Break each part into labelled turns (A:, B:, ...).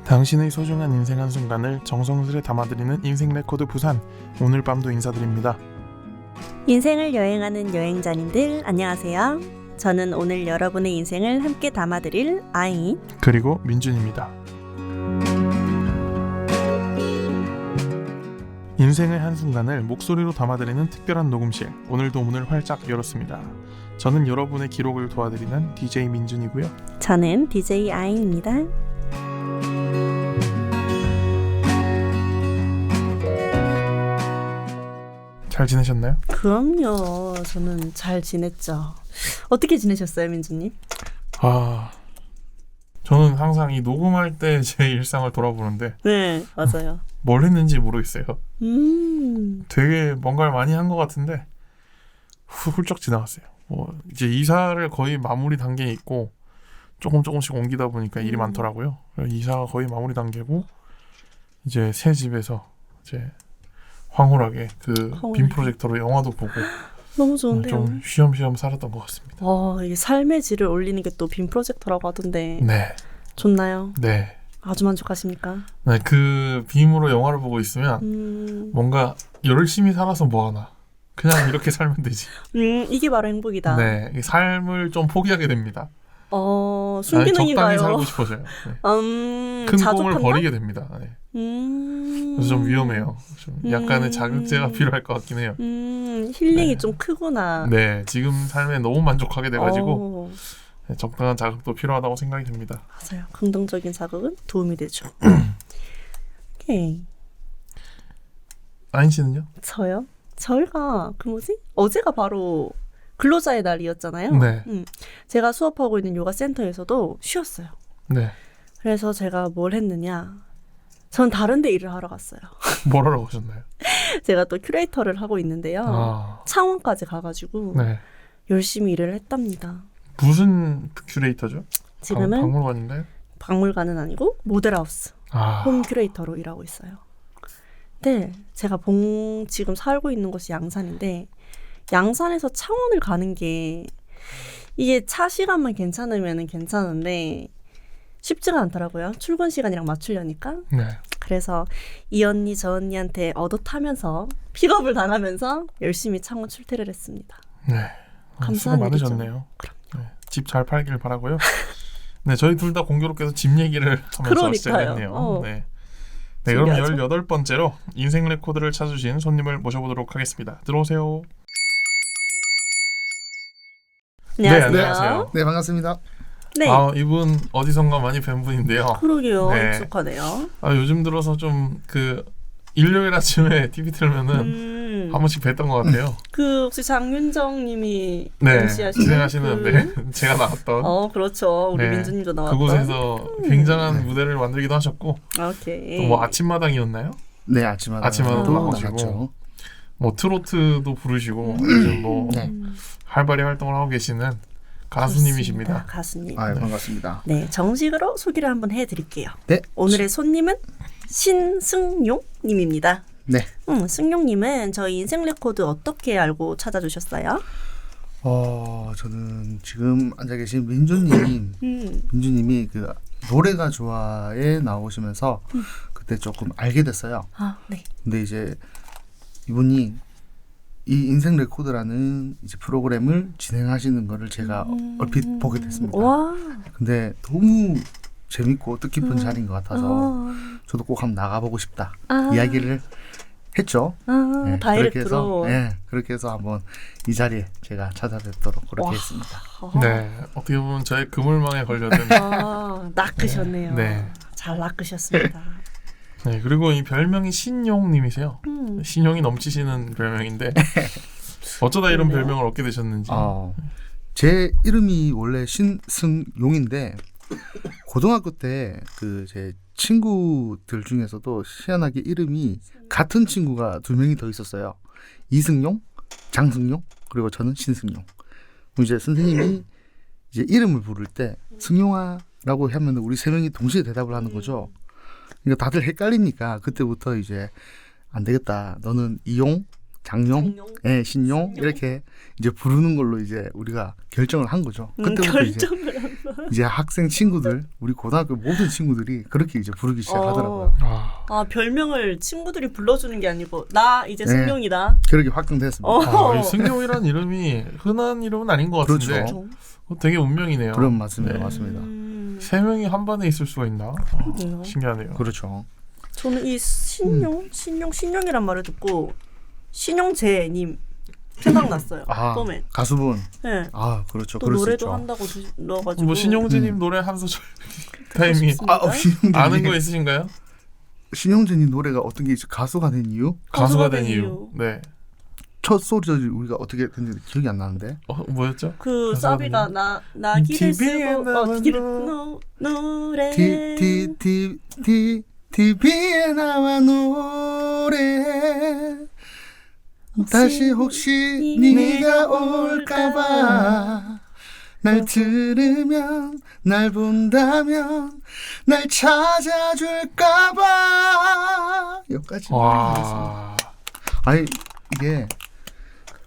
A: 당신의 소중한 인생 한순간을 정성스레 담아드리는 인생 레코드 부산, 오늘 밤도 인사드립니다.
B: 인생을 여행하는 여행자님들 안녕하세요. 저는 오늘 여러분의 인생을 함께 담아드릴 아인
A: 그리고 민준입니다. 인생의 한순간을 목소리로 담아드리는 특별한 녹음실, 오늘도 문을 활짝 열었습니다. 저는 여러분의 기록을 도와드리는 DJ 민준이고요.
B: 저는 DJ 아인입니다.
A: 잘 지내셨나요?
B: 그럼요. 저는 잘 지냈죠. 어떻게 지내셨어요, 민준님?
A: 저는 항상 이 녹음할 때 제 일상을 돌아보는데
B: 네, 맞아요.
A: 뭘 했는지 모르겠어요.
B: 음.
A: 되게 뭔가를 많이 한 것 같은데 훌쩍 지나갔어요. 이제 이사를 거의 마무리 단계에 있고 조금씩 옮기다 보니까 일이 많더라고요. 이사가 거의 마무리 단계고 이제 새 집에서 이제 황홀하게 빔 프로젝터로 영화도 보고
B: 너무 좋은데요.
A: 좀 쉬엄쉬엄 살았던 것 같습니다.
B: 이게 삶의 질을 올리는 게 또 빔 프로젝터라고 하던데
A: 네.
B: 좋나요?
A: 네.
B: 아주 만족하십니까?
A: 네, 그 빔으로 영화를 보고 있으면 뭔가 열심히 살아서 뭐하나 그냥 이렇게 살면 되지.
B: 이게 바로 행복이다.
A: 네, 이 삶을 좀 포기하게 됩니다.
B: 순기능인가요?
A: 적당히 살고 싶어져요. 네. 큰 꿈을 버리게 됩니다. 네. 그래서 좀 위험해요. 좀 약간의 자극제가 필요할 것 같긴 해요.
B: 힐링이
A: 네.
B: 좀 크구나.
A: 네, 지금 삶에 너무 만족하게 돼가지고 네, 적당한 자극도 필요하다고 생각이 듭니다.
B: 맞아요. 긍정적인 자극은 도움이 되죠. 오케이.
A: 아인 씨는요?
B: 저요? 저희가 어제가 바로 근로자의 날이었잖아요.
A: 네.
B: 제가 수업하고 있는 요가 센터에서도 쉬었어요.
A: 네.
B: 그래서 제가 뭘 했느냐? 전 다른 데 일을 하러 갔어요.
A: 뭘 하러 가셨나요?
B: 제가 또 큐레이터를 하고 있는데요. 창원까지 가가지고
A: 네.
B: 열심히 일을 했답니다.
A: 무슨 큐레이터죠?
B: 지금은
A: 박물관인가요?
B: 박물관은 아니고 모델하우스 홈 큐레이터로 일하고 있어요. 네, 제가 지금 살고 있는 곳이 양산인데 양산에서 창원을 가는 게 이게 차 시간만 괜찮으면 괜찮은데 쉽지가 않더라고요. 출근 시간이랑 맞추려니까.
A: 네. 그래서
B: 이 언니 저 언니한테 얻어타면서 픽업을 당하면서 열심히 창원 출퇴를 했습니다.
A: 네.
B: 감사한
A: 수고
B: 일이죠.
A: 많으셨네요. 네. 집 잘 팔길 바라고요. 네, 저희 둘 다 공교롭게도 집 얘기를 하면서 시작했네요. 네. 네, 그럼 18번째로 인생 레코드를 찾으신 손님을 모셔보도록 하겠습니다. 들어오세요.
B: 안녕하세요.
A: 네, 안녕하세요.
C: 네, 반갑습니다.
B: 네.
A: 이분 어디선가 많이 뵌 분인데요.
B: 그러게요.
A: 네.
B: 익숙하네요.
A: 요즘 들어서 좀 일요일 아침에 TV 틀면은 한 번씩 뵀던 것 같아요.
B: 혹시 장윤정 님이
A: 네,
B: MC하시는
A: 진행하시는데 제가 나왔던
B: 그렇죠. 우리
A: 네,
B: 민준님도 나왔던
A: 그곳에서 굉장한 무대를 만들기도 하셨고
B: 오케이.
A: 또 아침마당이었나요?
C: 네, 아침마당도
A: 나가시고
C: 나갔죠.
A: 트로트도 부르시고 요즘
C: 네.
A: 활발히 활동을 하고 계시는 가수님이십니다.
B: 가수님.
C: 아유, 반갑습니다.
B: 네, 정식으로 소개를 한번 해드릴게요.
C: 네.
B: 오늘의 손님은 신승용 님입니다.
C: 네.
B: 승용 님은 저희 인생 레코드 어떻게 알고 찾아주셨어요?
C: 저는 지금 앉아 계신 민주님이 그 노래가 좋아에 나오시면서 그때 조금 알게 됐어요.
B: 네.
C: 근데 이제 이분이 이 인생 레코드라는 이제 프로그램을 진행하시는 거를 제가 얼핏 보게 됐습니다.
B: 와.
C: 근데 너무 재밌고 뜻깊은 자리인 것 같아서 저도 꼭 한번 나가보고 싶다 이야기를 했죠. 네,
B: 다이렉트로.
C: 그렇게 해서 한번 이 자리에 제가 찾아뵙도록 그렇게 했습니다.
A: 네, 어떻게 보면 저의 그물망에 걸려든
B: 낚으셨네요.
A: 네.
B: 잘 낚으셨습니다.
A: 네, 그리고 이 별명이 신용님이세요. 신용이 넘치시는 별명인데 어쩌다 이런 별명을 얻게 되셨는지.
C: 제 이름이 원래 신승용인데 고등학교 때 제 친구들 중에서도 희한하게 이름이 같은 친구가 2명이 더 있었어요. 이승용, 장승용, 그리고 저는 신승용. 그럼 이제 선생님이 이제 이름을 부를 때 승용아라고 하면 우리 3명이 동시에 대답을 하는 거죠. 그러니까 다들 헷갈리니까 그때부터 이제 안 되겠다. 너는 이용, 장용, 예, 신용 이렇게 이제 부르는 걸로 이제 우리가 결정을 한 거죠. 그때부터 이제 학생 친구들, 우리 고등학교 모든 친구들이 그렇게 이제 부르기 시작하더라고요.
B: 아, 별명을 친구들이 불러주는 게 아니고 나 이제 승용이다.
C: 그렇게 확정됐습니다.
A: 이 승용이란 이름이 흔한 이름은 아닌 것 같은데
C: 그렇죠.
A: 되게 운명이네요.
C: 그럼 맞습니다.
A: 네.
C: 맞습니다.
A: 세 명이 한 반에 있을 수가 있나? 신기하네요.
C: 그렇죠.
B: 저는 이 신용이란 말을 듣고 신용재님 생각났어요. 처음에.
C: 가수분.
B: 네.
C: 그렇죠.
B: 또 노래도 한다고 들어가지고.
A: 뭐 신용재님 노래 한 소절 타이밍 아는 거 있으신가요?
C: 신용재님 노래가 어떤 게 있죠? 가수가 된 이유?
A: 가수가 된 이유. 네.
C: 첫 소리 우리가 어떻게 됐는지 기억이 안 나는데.
A: 뭐였죠?
B: 그 사비가 나 길을 쓰고 노래.
C: TV에 나와 노래. 다시 혹시 네가 올까봐 날 들으면 날 본다면 날 찾아줄까봐. 여기까지.
A: 와.
C: 아니 이게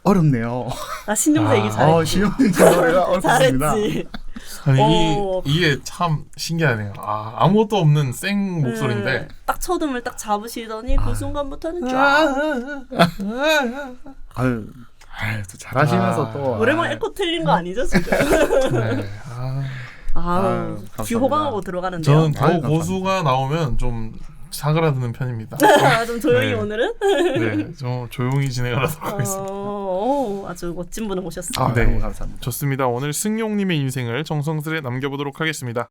C: 어렵네요.
B: 나 신용재 얘기 잘했지.
C: 신용재 노래가 어렵습니다.
B: 잘했지.
A: 아니 이게 참 신기하네요. 아무것도 없는 생 목소리인데
B: 딱 초tum을 딱 잡으시더니 그 순간부터는 쫙.
C: 또 잘하시면서 또
B: 노래만 에코 틀린 거 아니죠 지금?
A: 네.
B: 귀 호강하고 들어가는데요.
A: 저는 더 고수가 나오면 좀 사그라드는 편입니다.
B: 좀 조용히
A: 네.
B: 오늘은?
A: 네, 좀 조용히 진행을 하도록 하겠습니다.
B: 아주 멋진 분을 모셨습니다.
A: 네,
C: 너무 감사합니다.
A: 좋습니다. 오늘 승용님의 인생을 정성스레 남겨보도록 하겠습니다.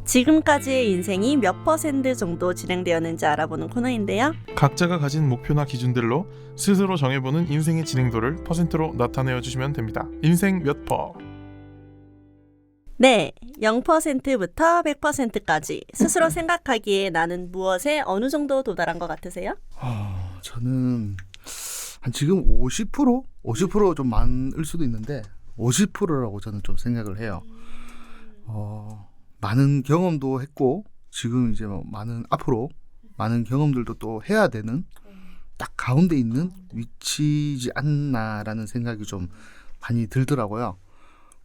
B: 지금까지의 인생이 몇 % 정도 진행되었는지 알아보는 코너인데요.
A: 각자가 가진 목표나 기준들로 스스로 정해보는 인생의 진행도를 퍼센트로 나타내어 주시면 됩니다. 인생 몇 퍼?
B: 네, 0%부터 100%까지 스스로 생각하기에 나는 무엇에 어느 정도 도달한 것 같으세요?
C: 저는 한 지금 50% 좀 많을 수도 있는데 50%라고 저는 좀 생각을 해요. 많은 경험도 했고 지금 이제 앞으로 많은 경험들도 또 해야 되는 딱 가운데 있는 위치이지 않나라는 생각이 좀 많이 들더라고요.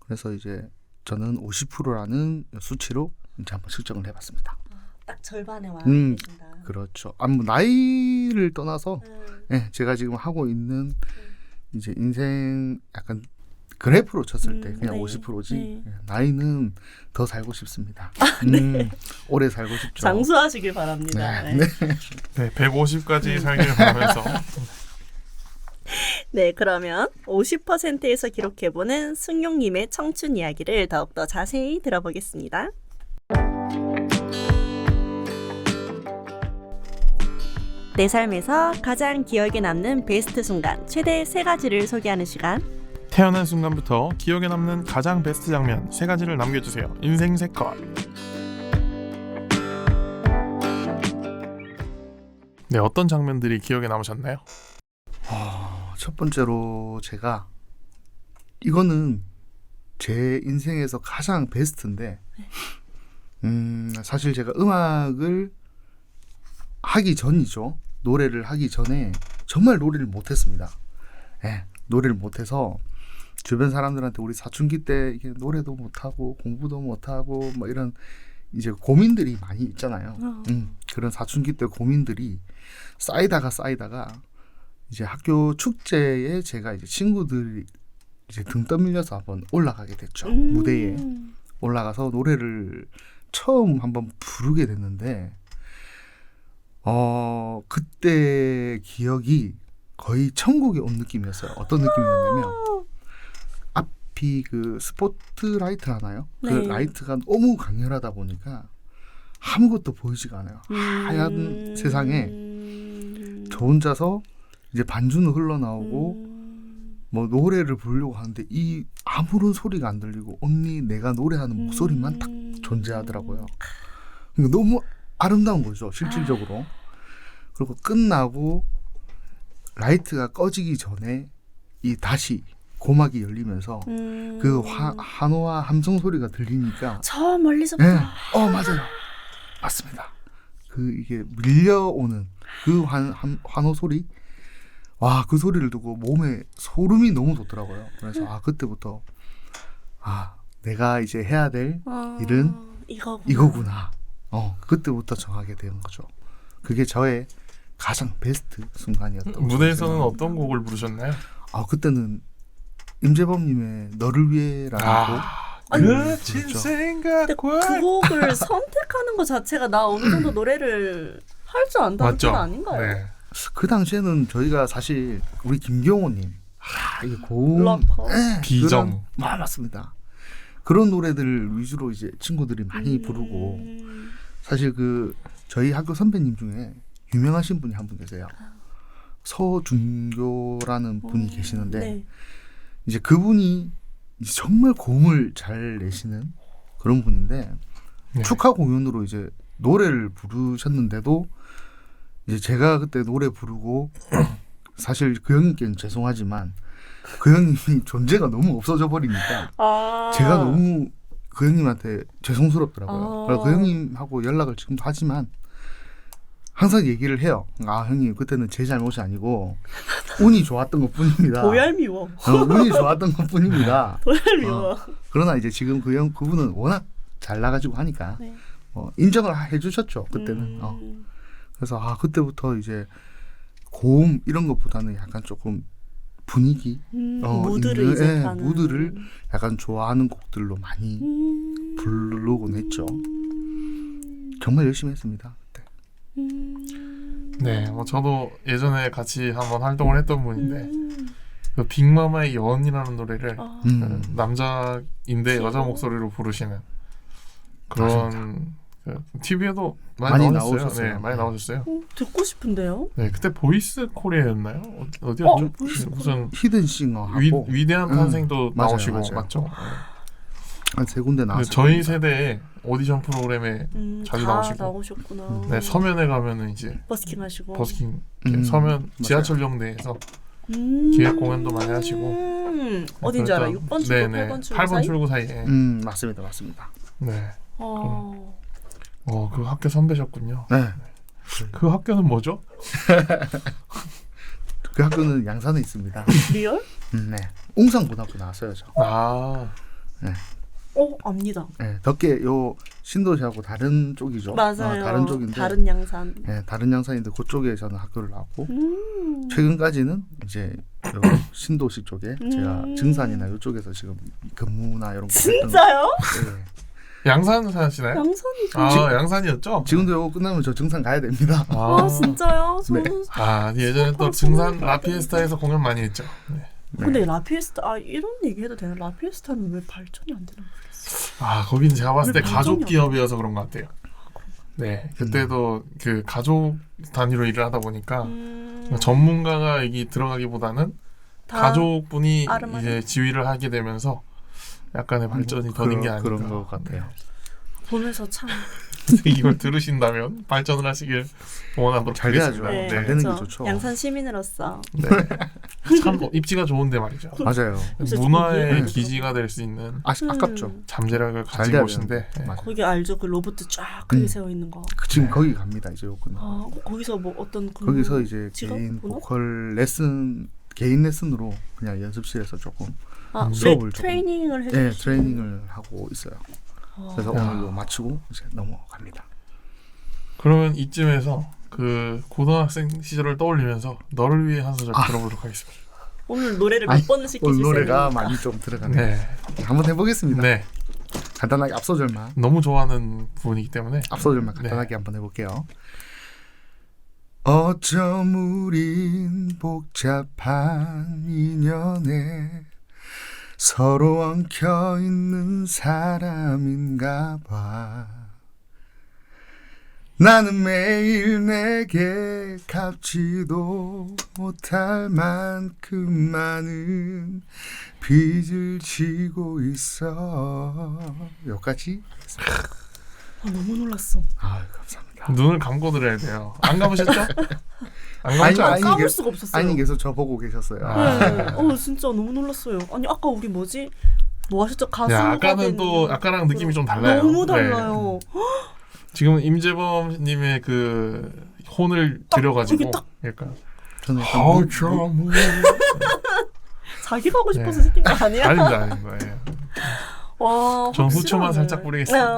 C: 그래서 이제 저는 50%라는 수치로 이제 한번 측정을 해봤습니다.
B: 딱 절반에 와 계신다.
C: 그렇죠. 뭐 나이를 떠나서 제가 지금 하고 있는 이제 인생 약간 그래프로 쳤을 때 그냥 50%지 나이는 더 살고 싶습니다. 오래 살고 싶죠.
B: 장수하시길 바랍니다.
A: 네, 150까지 살기를 바라면서
B: 네, 그러면 50%에서 기록해보는 승용님의 청춘 이야기를 더욱더 자세히 들어보겠습니다. 내 삶에서 가장 기억에 남는 베스트 순간, 최대 3가지를 소개하는 시간.
A: 태어난 순간부터 기억에 남는 가장 베스트 장면 3가지를 남겨주세요. 인생 3컷. 네, 어떤 장면들이 기억에 남으셨나요?
C: 첫 번째로 제가 이거는 제 인생에서 가장 베스트인데 사실 제가 음악을 하기 전이죠. 노래를 하기 전에 정말 노래를 못했습니다. 노래를 못해서 주변 사람들한테 우리 사춘기 때 이게 노래도 못하고 공부도 못하고 뭐 이런 이제 고민들이 많이 있잖아요. 그런 사춘기 때 고민들이 쌓이다가 이제 학교 축제에 제가 이제 친구들이 이제 등 떠밀려서 한번 올라가게 됐죠. 무대에 올라가서 노래를 처음 한번 부르게 됐는데 그때 기억이 거의 천국에 온 느낌이었어요. 어떤 느낌이었냐면 앞이 그 스포트라이트 하나요? 그 라이트가 너무 강렬하다 보니까 아무것도 보이지가 않아요. 하얀 세상에 저 혼자서 이제 반주는 흘러나오고 뭐 노래를 부르려고 하는데 이 아무런 소리가 안 들리고 언니 내가 노래하는 목소리만 딱 존재하더라고요. 그러니까 너무 아름다운 거죠, 실질적으로. 그리고 끝나고 라이트가 꺼지기 전에 이 다시 고막이 열리면서 그 한호와 함성 소리가 들리니까
B: 저 멀리서
C: 맞아요. 맞습니다. 그 이게 밀려오는 그 환호 소리, 와, 그 소리를 듣고 몸에 소름이 너무 돋더라고요. 그래서 그때부터 내가 이제 해야 될 일은 이거구나. 그때부터 정하게 되는 거죠. 그게 저의 가장 베스트 순간이었던.
A: 무대에서는 어떤 곡을 부르셨나요?
C: 그때는 임재범님의 너를 위해라는 곡.
A: 그친 생각과
B: 그 곡을 선택하는 것 자체가 나 어느 정도 노래를 할 줄 안다는 뜻 아닌가요?
A: 네.
C: 그 당시에는 저희가 사실 우리 김경호님, 이게 고음,
B: 락커,
A: 비정,
C: 맞습니다. 그런 노래들 위주로 이제 친구들이 많이 부르고, 사실 그 저희 학교 선배님 중에 유명하신 분이 한 분 계세요. 서준교라는 분이 계시는데,
B: 네.
C: 이제 그분이 정말 고음을 잘 내시는 그런 분인데,
A: 네.
C: 축하 공연으로 이제 노래를 부르셨는데도 이제 제가 그때 노래 부르고 사실 그 형님께는 죄송하지만 그 형님이 존재가 너무 없어져 버리니까 제가 너무 그 형님한테 죄송스럽더라고요. 그래서 그 형님하고 연락을 지금도 하지만 항상 얘기를 해요. 형님 그때는 제 잘못이 아니고 운이 좋았던 것뿐입니다.
B: 도얄미워.
C: 운이 좋았던 것뿐입니다.
B: 도얄미워.
C: 그러나 이제 지금 그분은 워낙 잘 나가지고 하니까
B: 네.
C: 인정을 해주셨죠. 그때는. 그래서 그때부터 이제 고음 이런 것보다는 약간 조금 분위기,
B: 무드를 이제 가는.
C: 무드를 약간 좋아하는 곡들로 많이 부르곤 했죠. 정말 열심히 했습니다. 그때.
A: 네, 저도 예전에 같이 한번 활동을 했던 분인데 그 빅마마의 연이라는 노래를 남자인데 여자 목소리로 부르시는 그런 TV에도 많이 나오셨어요. 네, 많이 나오셨어요.
B: 듣고 싶은데요?
A: 네, 그때 보이스 코리아였나요? 어디였죠? 무슨
C: 히든싱어
A: 위대한 탄생도 나오시고
C: 맞아요.
A: 맞죠?
C: 한 세 군데 나왔어요.
A: 저희 세대의 오디션 프로그램에 자주 나오시고.
B: 나오셨구나.
A: 네, 서면에 가면은 이제
B: 버스킹 하시고.
A: 버스킹 서면 지하철역내에서 기획 공연도 많이 하시고.
B: 어딘지 알아? 6번 출구, 8번 출구
A: 8번
B: 사이?
A: 출구 사이에.
C: 맞습니다.
A: 네. 그 학교 선배셨군요.
C: 네.
A: 그 학교는 뭐죠?
C: 그 학교는 양산에 있습니다.
B: 리얼?
C: 네. 웅상고등학교 나왔어요, 저.
A: 네.
B: 압니다.
C: 네, 덕계 요 신도시하고 다른 쪽이죠.
B: 맞아요.
C: 다른 쪽인데.
B: 다른 양산.
C: 네, 다른 양산인데 그쪽에 저는 학교를 나왔고 최근까지는 이제 요 신도시 쪽에 제가 증산이나 이쪽에서 지금 근무나 이런 거
B: 진짜요?
C: 네.
A: 양산 사시나요?
B: 양산이죠.
A: 양산이었죠?
C: 지금도 이거 끝나면 저 증산 가야 됩니다.
B: 진짜요?
C: 네.
A: 예전에 또 증산 라피에스타에서 공연 많이 했죠. 네.
B: 근데 라피에스타 이런 얘기해도 되나? 라피에스타는 왜 발전이 안 되나 모르겠어.
A: 거긴 제가 봤을 때
B: 왜
A: 가족
B: 발전이
A: 기업이어서 그런 것 같아요. 네, 그때도 그 가족 단위로 일을 하다 보니까 전문가가 여기 들어가기보다는 가족분이 이제 지휘를 하게 되면서 약간의 발전이 더딘 게 아닌가.
C: 그런 것 같아요.
B: 보면서 참
A: 이걸 들으신다면 발전을 하시길 원하도록
C: 잘 돼야죠.
A: 하겠습니다.
B: 네,
C: 잘 되는 게
B: 그렇죠.
C: 좋죠.
B: 양산 시민으로서
A: 네. 참 입지가 좋은데 말이죠.
C: 맞아요.
A: 문화의 기지가 될 수 있는
C: 아깝죠.
A: 잠재력을
C: 잘
A: 가진
C: 돼야
A: 곳인데.
C: 맞아요.
B: 거기 알죠? 그 로봇 쫙 크게 세워 있는 거.
C: 지금 거기 갑니다. 이제 요건.
B: 거기서 뭐 어떤
C: 거기서 이제
B: 직업?
C: 개인
B: 번호?
C: 보컬 레슨 개인 레슨으로 그냥 연습실에서 조금
B: 수업을 트레이닝을 해주시고.
C: 네, 트레이닝을 하고 있어요. 그래서 오늘도 마치고 이제 넘어갑니다.
A: 그러면 이쯤에서 그 고등학생 시절을 떠올리면서 너를 위해 한 소절 들어보도록 하겠습니다.
B: 오늘 노래를 몇 번씩
C: 오늘
B: 해주세요.
C: 노래가 많이 좀 들어가네요.
A: 네.
C: 한번 해보겠습니다.
A: 네.
C: 간단하게 앞소절만.
A: 너무 좋아하는 부분이기 때문에
C: 앞소절만 간단하게 한번 해볼게요. 어쩜 우린 복잡한 인연에 서로 엉켜있는 사람인가 봐. 나는 매일 내게 갚지도 못할 만큼 많은 빚을 지고 있어. 여기까지.
B: 너무 놀랐어.
C: 감사합니다.
A: 눈을 감고 들어야 돼요. 안 감으셨죠? 안 감으셨죠?
B: 감을 수가 없었어요.
C: 아니 계속 저 보고 계셨어요.
B: 네. 진짜 너무 놀랐어요. 아니 아까 우리 뭐지? 뭐 하셨죠? 가수가
A: 아까는 또 아까랑 느낌이 좀 달라요.
B: 너무 달라요.
A: 지금 임재범님의 그 혼을 들여가지고
B: 이게 딱-
A: 약간
C: 저는 약간
A: 하참
B: 자기가 하고 싶어서
A: 네.
B: 시킨 거 아니야?
A: 아닙니다. 예.
B: 와,
A: 전
B: 확실하네.
A: 후추만 살짝 뿌리겠습니다.
B: 네,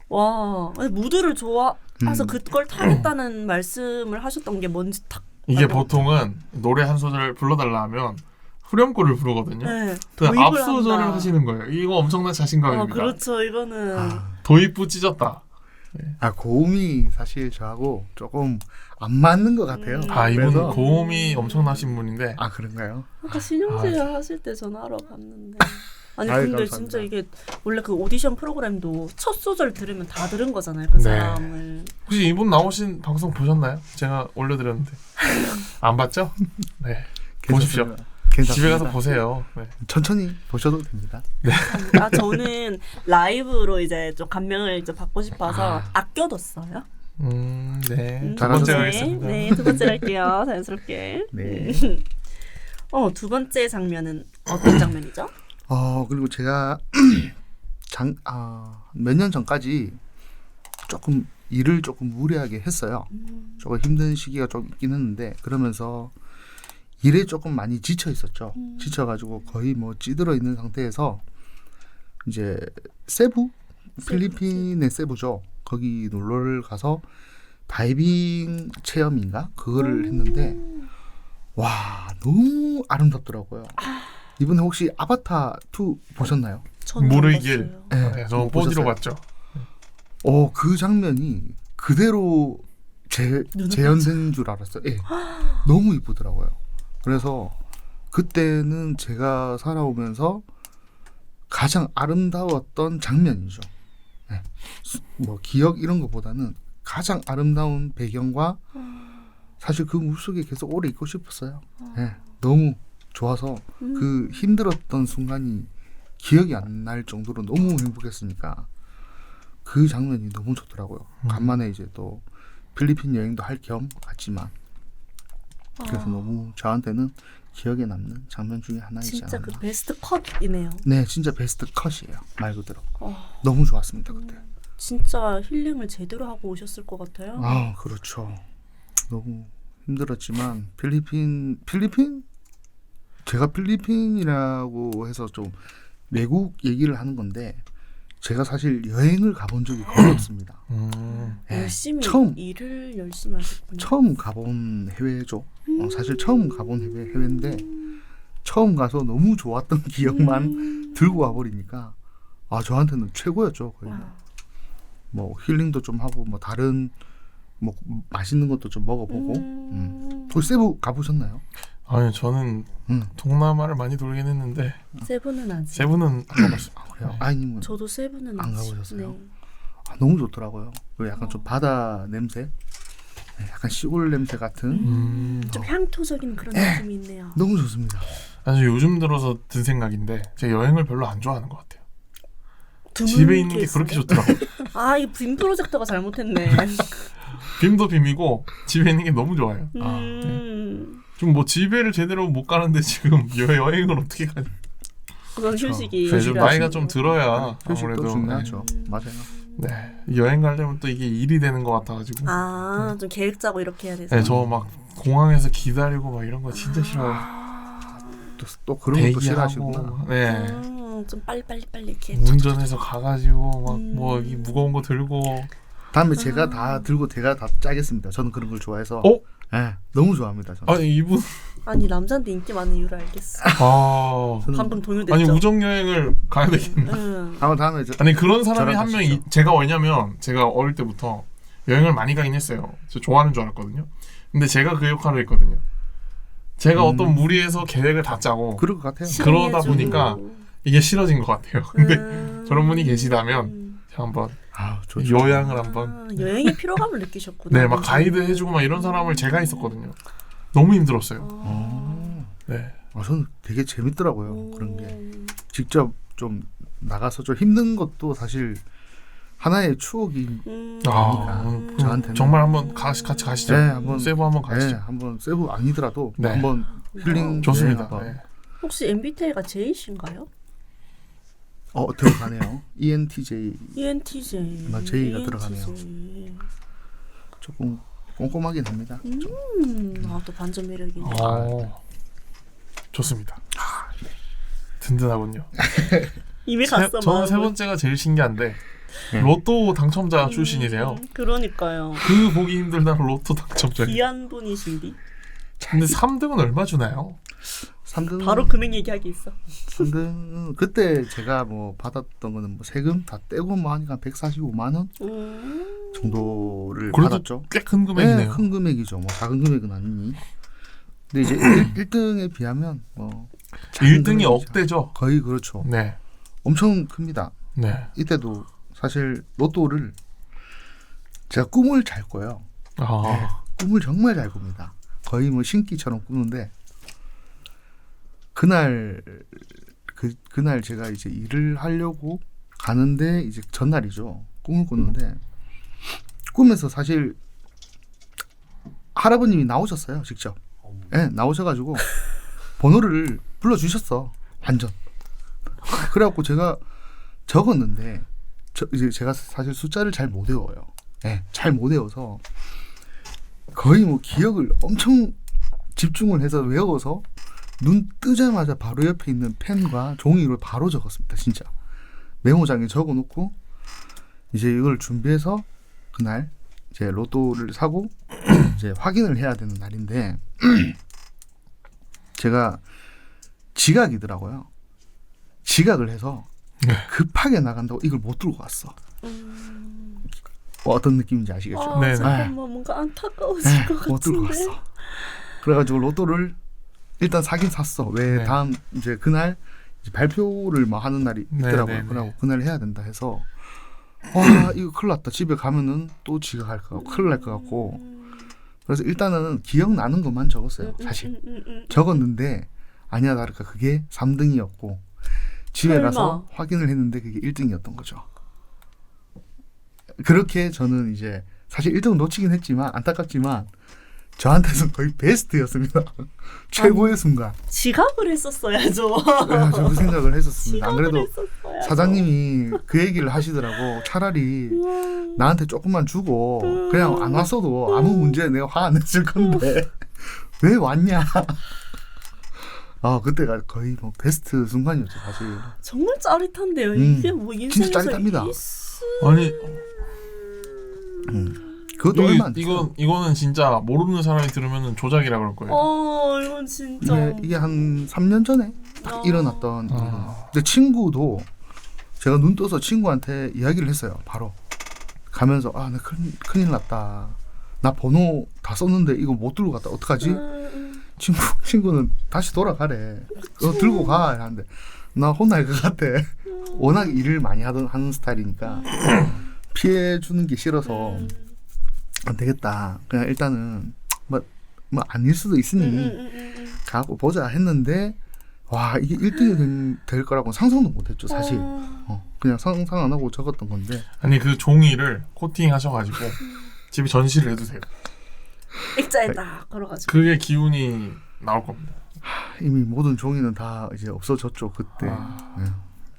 B: 와, 아니, 무드를 좋아해서 그걸 타겠다는 말씀을 하셨던 게 뭔지 탁.
A: 이게
B: 알고
A: 보통은 노래 한 소절 불러달라 하면 후렴구를 부르거든요.
B: 네,
A: 그
B: 도입을
A: 앞소절을
B: 한다.
A: 하시는 거예요. 이거 엄청난 자신감입니다.
B: 그렇죠. 이거는
A: 도입부 찢었다.
C: 고음이 사실 저하고 조금 안 맞는 것 같아요.
A: 이분
C: 그래서-
A: 고음이 엄청나신 분인데
C: 그런가요?
B: 아까 신용재 하실 때 전화하러 갔는데. 아니
C: 아유,
B: 근데
C: 감사합니다.
B: 진짜 이게 원래 그 오디션 프로그램도 첫 소절 들으면 다 들은 거잖아요. 그
A: 네.
B: 사람을.
A: 혹시 이분 나오신 방송 보셨나요? 제가 올려드렸는데 안 봤죠? 네. 보십시오.
C: 괜찮습니다.
A: 집에 가서 보세요. 네.
C: 천천히 보셔도 됩니다.
B: 저는 라이브로 이제 좀 감명을 좀 받고 싶어서 아껴뒀어요.
A: 네. 두
C: 잘하셨어요.
A: 번째 가겠습니다.
B: 네, 두 번째 갈게요. 자연스럽게.
C: 네.
B: 두 번째 장면은 어떤 장면이죠?
C: 그리고 제가 몇 년 전까지 조금 일을 조금 무리하게 했어요. 조금 힘든 시기가 좀 있긴 했는데 그러면서 일에 조금 많이 지쳐 있었죠. 지쳐가지고 거의 뭐 찌들어 있는 상태에서 이제 세부 필리핀의 세부죠. 거기 놀러를 가서 다이빙 체험인가 그거를 했는데 와 너무 아름답더라고요. 이번에 혹시 아바타 2 보셨나요?
B: 저는
A: 물의
B: 안
A: 길.
B: 봤어요.
A: 네, 저는 4D로
C: 보셨어요?
A: 봤죠.
C: 그 장면이 그대로 재현된 줄 알았어요. 예. 너무 이쁘더라고요. 그래서 그때는 제가 살아오면서 가장 아름다웠던 장면이죠. 예. 뭐 기억 이런 것보다는 가장 아름다운 배경과 사실 그 물속에 계속 오래 있고 싶었어요. 예. 너무 좋아서 그 힘들었던 순간이 기억이 안 날 정도로 너무 행복했으니까 그 장면이 너무 좋더라고요. 간만에 이제 또 필리핀 여행도 할 겸 갔지만 그래서 너무 저한테는 기억에 남는 장면 중에 하나이지
B: 진짜
C: 않나.
B: 그 베스트 컷이네요.
C: 네, 진짜 베스트 컷이에요. 말 그대로.
B: 어,
C: 너무 좋았습니다 그때.
B: 진짜 힐링을 제대로 하고 오셨을 것 같아요.
C: 그렇죠. 너무 힘들었지만 필리핀 제가 필리핀이라고 해서 좀 외국 얘기를 하는 건데 제가 사실 여행을 가본 적이 거의 없습니다. 예,
B: 열심히 일을 열심히 하셨군요.
C: 처음 가본 해외죠. 사실 처음 가본 해외인데 처음 가서 너무 좋았던 기억만 들고 와버리니까 저한테는 최고였죠. 거의. 뭐 힐링도 좀 하고 뭐 다른 뭐 맛있는 것도 좀 먹어보고. 혹시 세부 가보셨나요?
A: 아니 저는 동남아를 많이 돌긴 했는데
B: 세부는 아직.
A: 세부는 안 가봤습니다.
C: 그래요?
A: 네.
C: 아이님은
B: 저도 세부는
C: 안
B: 아직.
C: 가보셨어요?
B: 네.
C: 너무 좋더라고요. 그리고 약간 좀 바다 냄새, 약간 시골 냄새 같은
B: 좀 향토적인 그런 느낌이 있네요.
C: 너무 좋습니다.
A: 사실 요즘 들어서 든 생각인데 제가 여행을 별로 안 좋아하는 것 같아요.
B: 드문
A: 집에 있는 게
B: 케이스네.
A: 그렇게 좋더라고요.
B: 이 빔 프로젝터가 잘못했네.
A: 빔도 빔이고 집에 있는 게 너무 좋아요. 좀 뭐 집에를 제대로 못 가는데 지금 여행을 어떻게 가냐.
B: 그건 휴식이.
A: 네, 좀 나이가 좀 들어야
C: 휴식도
A: 아무래도
C: 중요하죠. 맞아요.
A: 네 여행 가려면 또 이게 일이 되는 것 같아가지고
B: 좀 계획 짜고 이렇게 해야 돼서.
A: 네, 저 막 공항에서 기다리고 막 이런 거 진짜 싫어요.
C: 또 그런 것도
A: 대기하고
C: 싫어하시구나.
A: 네
B: 좀 빨리 이렇게.
A: 운전해서 가가지고 막 뭐 이 무거운 거 들고
C: 다음에 제가 다 들고 제가 다 짜겠습니다. 저는 그런 걸 좋아해서. 너무 좋아합니다. 저는.
A: 아니 이분
B: 아니 남자한테 인기 많은 이유를 알겠어. 방금 동요됐죠.
A: 아니 우정 여행을 가야 되겠네.
C: 다음에
A: 아니 그런 사람이
C: 저랑
A: 한 명이
C: 가시죠.
A: 제가 왜냐면 제가 어릴 때부터 여행을 많이 가긴 했어요. 저 좋아하는 줄 알았거든요. 근데 제가 그 역할을 했거든요. 제가 어떤 무리해서 계획을 다 짜고
C: 그럴 것 같아요.
A: 그러다 보니까 이게 싫어진 것 같아요. 근데 저런 분이 계시다면 제가 한번
C: 좋죠.
A: 요양을 한번
B: 여행의 피로감을 느끼셨구나.
A: 네 막 가이드 해주고 막 이런 사람을 제가 있었거든요. 너무 힘들었어요. 네.
C: 저는 되게 재밌더라고요. 그런 게 직접 좀 나가서 좀 힘든 것도 사실 하나의 추억이 저한테는.
A: 정말 한번 같이 가시죠.
C: 네, 한번
A: 세부 한번 가시죠.
C: 네, 한번 세부 아니더라도
A: 네.
C: 한번 힐링
A: 좋습니다.
C: 한번.
A: 네.
B: 혹시 MBTI가 J이신가요?
C: 들어가네요. ENTJ
B: ENTJ.
C: J가 들어가네요. 조금 꼼꼼하긴 합니다.
B: 또 반전 매력이네.
A: 좋습니다. 든든하군요.
B: 이미 갔어.
A: 저는 세 번째가 제일 신기한데 로또 당첨자 출신이세요.
B: 그러니까요.
A: 그 보기 힘들다 로또 당첨자.
B: 귀한 분이신디.
A: 근데 3등은 얼마 주나요?
C: 3등
B: 바로 금액 얘기하기 있어.
C: 3등 그때 제가 뭐 받았던 거는 뭐 세금 다 떼고 뭐 하니까 145만 원 정도를
A: 그래도
C: 받았죠.
A: 꽤 큰 금액이네요.
C: 네, 큰 금액이죠. 뭐 작은 금액은 아니니. 근데 이제 1등에 비하면 뭐
A: 1등이 억대죠.
C: 거의 그렇죠.
A: 네.
C: 엄청 큽니다.
A: 네.
C: 이때도 사실 로또를 제가 꿈을 잘 꿔요. 네, 꿈을 정말 잘 꿉니다. 거의 뭐 신기처럼 꾸는데 그날 제가 이제 일을 하려고 가는데 이제 전날이죠. 꿈을 꿨는데 꿈에서 사실 할아버님이 나오셨어요. 직접. 네, 나오셔가지고 번호를 불러주셨어. 완전. 그래갖고 제가 적었는데 이제 제가 사실 숫자를 잘 못 외워요. 네, 잘 못 외워서 거의 뭐 기억을 엄청 집중을 해서 외워서 눈 뜨자마자 바로 옆에 있는 펜과 종이로 바로 적었습니다. 진짜 메모장에 적어놓고 이제 이걸 준비해서 그날 이제 로또를 사고 이제 확인을 해야 되는 날인데 제가 지각이더라고요. 지각을 해서 급하게 나간다고 이걸 못 들고 왔어. 어떤 느낌인지 아시겠죠?
A: 네.
B: 잠깐만 뭔가 안타까워질 것 같은데.
C: 못 들고 왔어. 그래가지고 로또를 일단 사긴 샀어. 왜
A: 네.
C: 다음 이제 그날 이제 발표를 뭐 하는 날이 있더라고요. 그러고 그날 해야 된다 해서 와 이거 큰일 났다. 집에 가면은 또 지각할 것 같고 큰일 날 것 같고 그래서 일단은 기억나는 것만 적었어요. 사실 적었는데 아니야 다를까 그게 3등이었고 집에
B: 설마.
C: 가서 확인을 했는데 그게 1등이었던 거죠. 그렇게 저는 이제 사실 1등은 놓치긴 했지만 안타깝지만 저한테는 거의 베스트였습니다. 최고의 순간.
B: 지각을 했었어야죠.
C: 네, 저그 생각을 했었습니다. 안 그래도
B: 했었어야죠.
C: 사장님이 그 얘기를 하시더라고. 차라리 나한테 조금만 주고 그냥 안 왔어도 아무 문제 내가 화 안 냈을 건데 왜 왔냐. 그때가 거의 뭐 베스트 순간이었죠 사실.
B: 정말 짜릿한데요. 이게 뭐 인생에서
C: 진짜 짜릿합니다.
A: 아니
C: 그것도 얼마 안 됐어요.
A: 이거는 진짜 모르는 사람이 들으면 조작이라 그럴 거예요.
B: 이건 진짜.
C: 이게 한 3년 전에 딱 일어났던 일이에요. 근데 친구도 제가 눈 떠서 친구한테 이야기를 했어요. 바로 가면서 나 큰일 났다. 나 번호 다 썼는데 이거 못 들고 갔다. 어떡하지? 친구는 다시 돌아가래. 너 들고 가. 하는데 나 혼날 것 같아. 워낙 일을 많이 하는 스타일이니까 피해 주는 게 싫어서 안 되겠다. 그냥 일단은 뭐 아닐 수도 있으니 가고 보자 했는데 와 이게 1등이 될 거라고 상상도 못했죠 사실. 그냥 상상 안 하고 적었던 건데.
A: 아니 그 종이를 코팅하셔가지고 집에 전시를 해두세요.
B: 액자에 딱 걸어가지고.
A: 그게 기운이 나올 겁니다.
C: 이미 모든 종이는 다 이제 없어졌죠 그때. 네.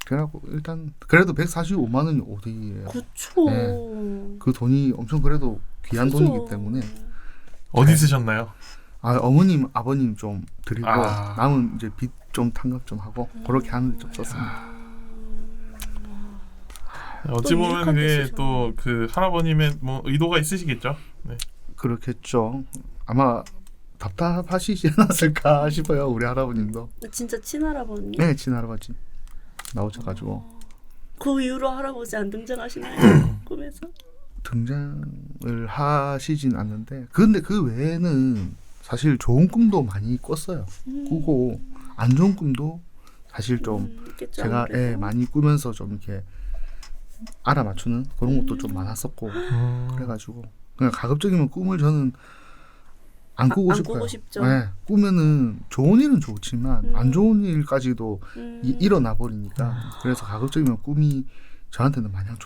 C: 그래갖고 일단 그래도 145만 원이 어디예요?
B: 그쵸.
C: 네. 그 돈이 엄청 그래도 귀한
B: 그죠.
C: 돈이기 때문에.
A: 어디 쓰셨나요?
C: 어머님 아버님 좀 드리고
A: 아.
C: 남은 이제 빚 좀 탕감 좀 하고 그렇게 하는데 좀 썼습니다.
A: 어찌 보면
B: 유익한
A: 그게
B: 데시죠.
A: 또 그 할아버님의 뭐 의도가 있으시겠죠. 네.
C: 그렇겠죠. 아마 답답하시지 않았을까 싶어요. 우리 할아버님도.
B: 진짜 친할아버님.
C: 네, 친할아버지 나오셔가지고
B: 그 이후로 할아버지 안 등장하시나요? 꿈에서?
C: 등장을 하시진 않는데 근데 그 외에는 사실 좋은 꿈도 많이 꿨어요. 꾸고 안 좋은 꿈도 사실 좀
B: 있겠죠,
C: 제가
B: 아무래도.
C: 많이 꾸면서 좀 이렇게 알아맞추는 그런 것도 좀 많았었고 그래가지고 그냥 가급적이면 꿈을 저는 안 꾸고
B: 안
C: 싶어요.
B: 꾸고 싶죠.
C: 네, 꾸면은 좋은 일은 좋지만 안 좋은 일까지도 일어나 버리니까 그래서 가급적이면 꿈이 저한테는 마냥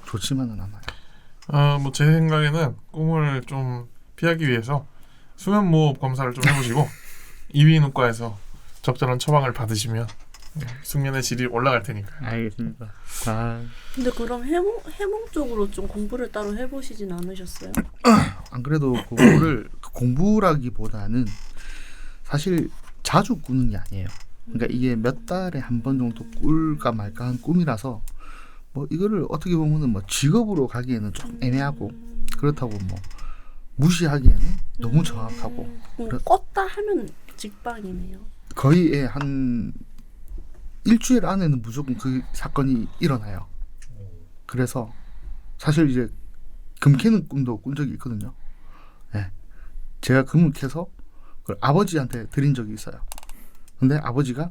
C: 좋지만은 않아요.
A: 뭐 제 생각에는 꿈을 좀 피하기 위해서 수면무호흡 검사를 좀 해보시고 이비인후과에서 적절한 처방을 받으시면 숙면의 질이 올라갈 테니까.
C: 알겠습니다. 아,
B: 근데 그럼 해몽 쪽으로 좀 공부를 따로 해보시진 않으셨어요?
C: 안 그래도 그거를 공부라기보다는 사실 자주 꾸는 게 아니에요. 그러니까 이게 몇 달에 한 번 정도 꿀까 말까 한 꿈이라서 뭐 이거를 어떻게 보면은 뭐 직업으로 가기에는 좀 애매하고 그렇다고 뭐 무시하기에는 너무 정확하고
B: 껐다 하면 직방이네요.
C: 거의 한 일주일 안에는 무조건 그 사건이 일어나요. 그래서 사실 이제 금 캐는 꿈도 꾼 적이 있거든요. 네. 제가 금을 캐서 그걸 아버지한테 드린 적이 있어요. 근데 아버지가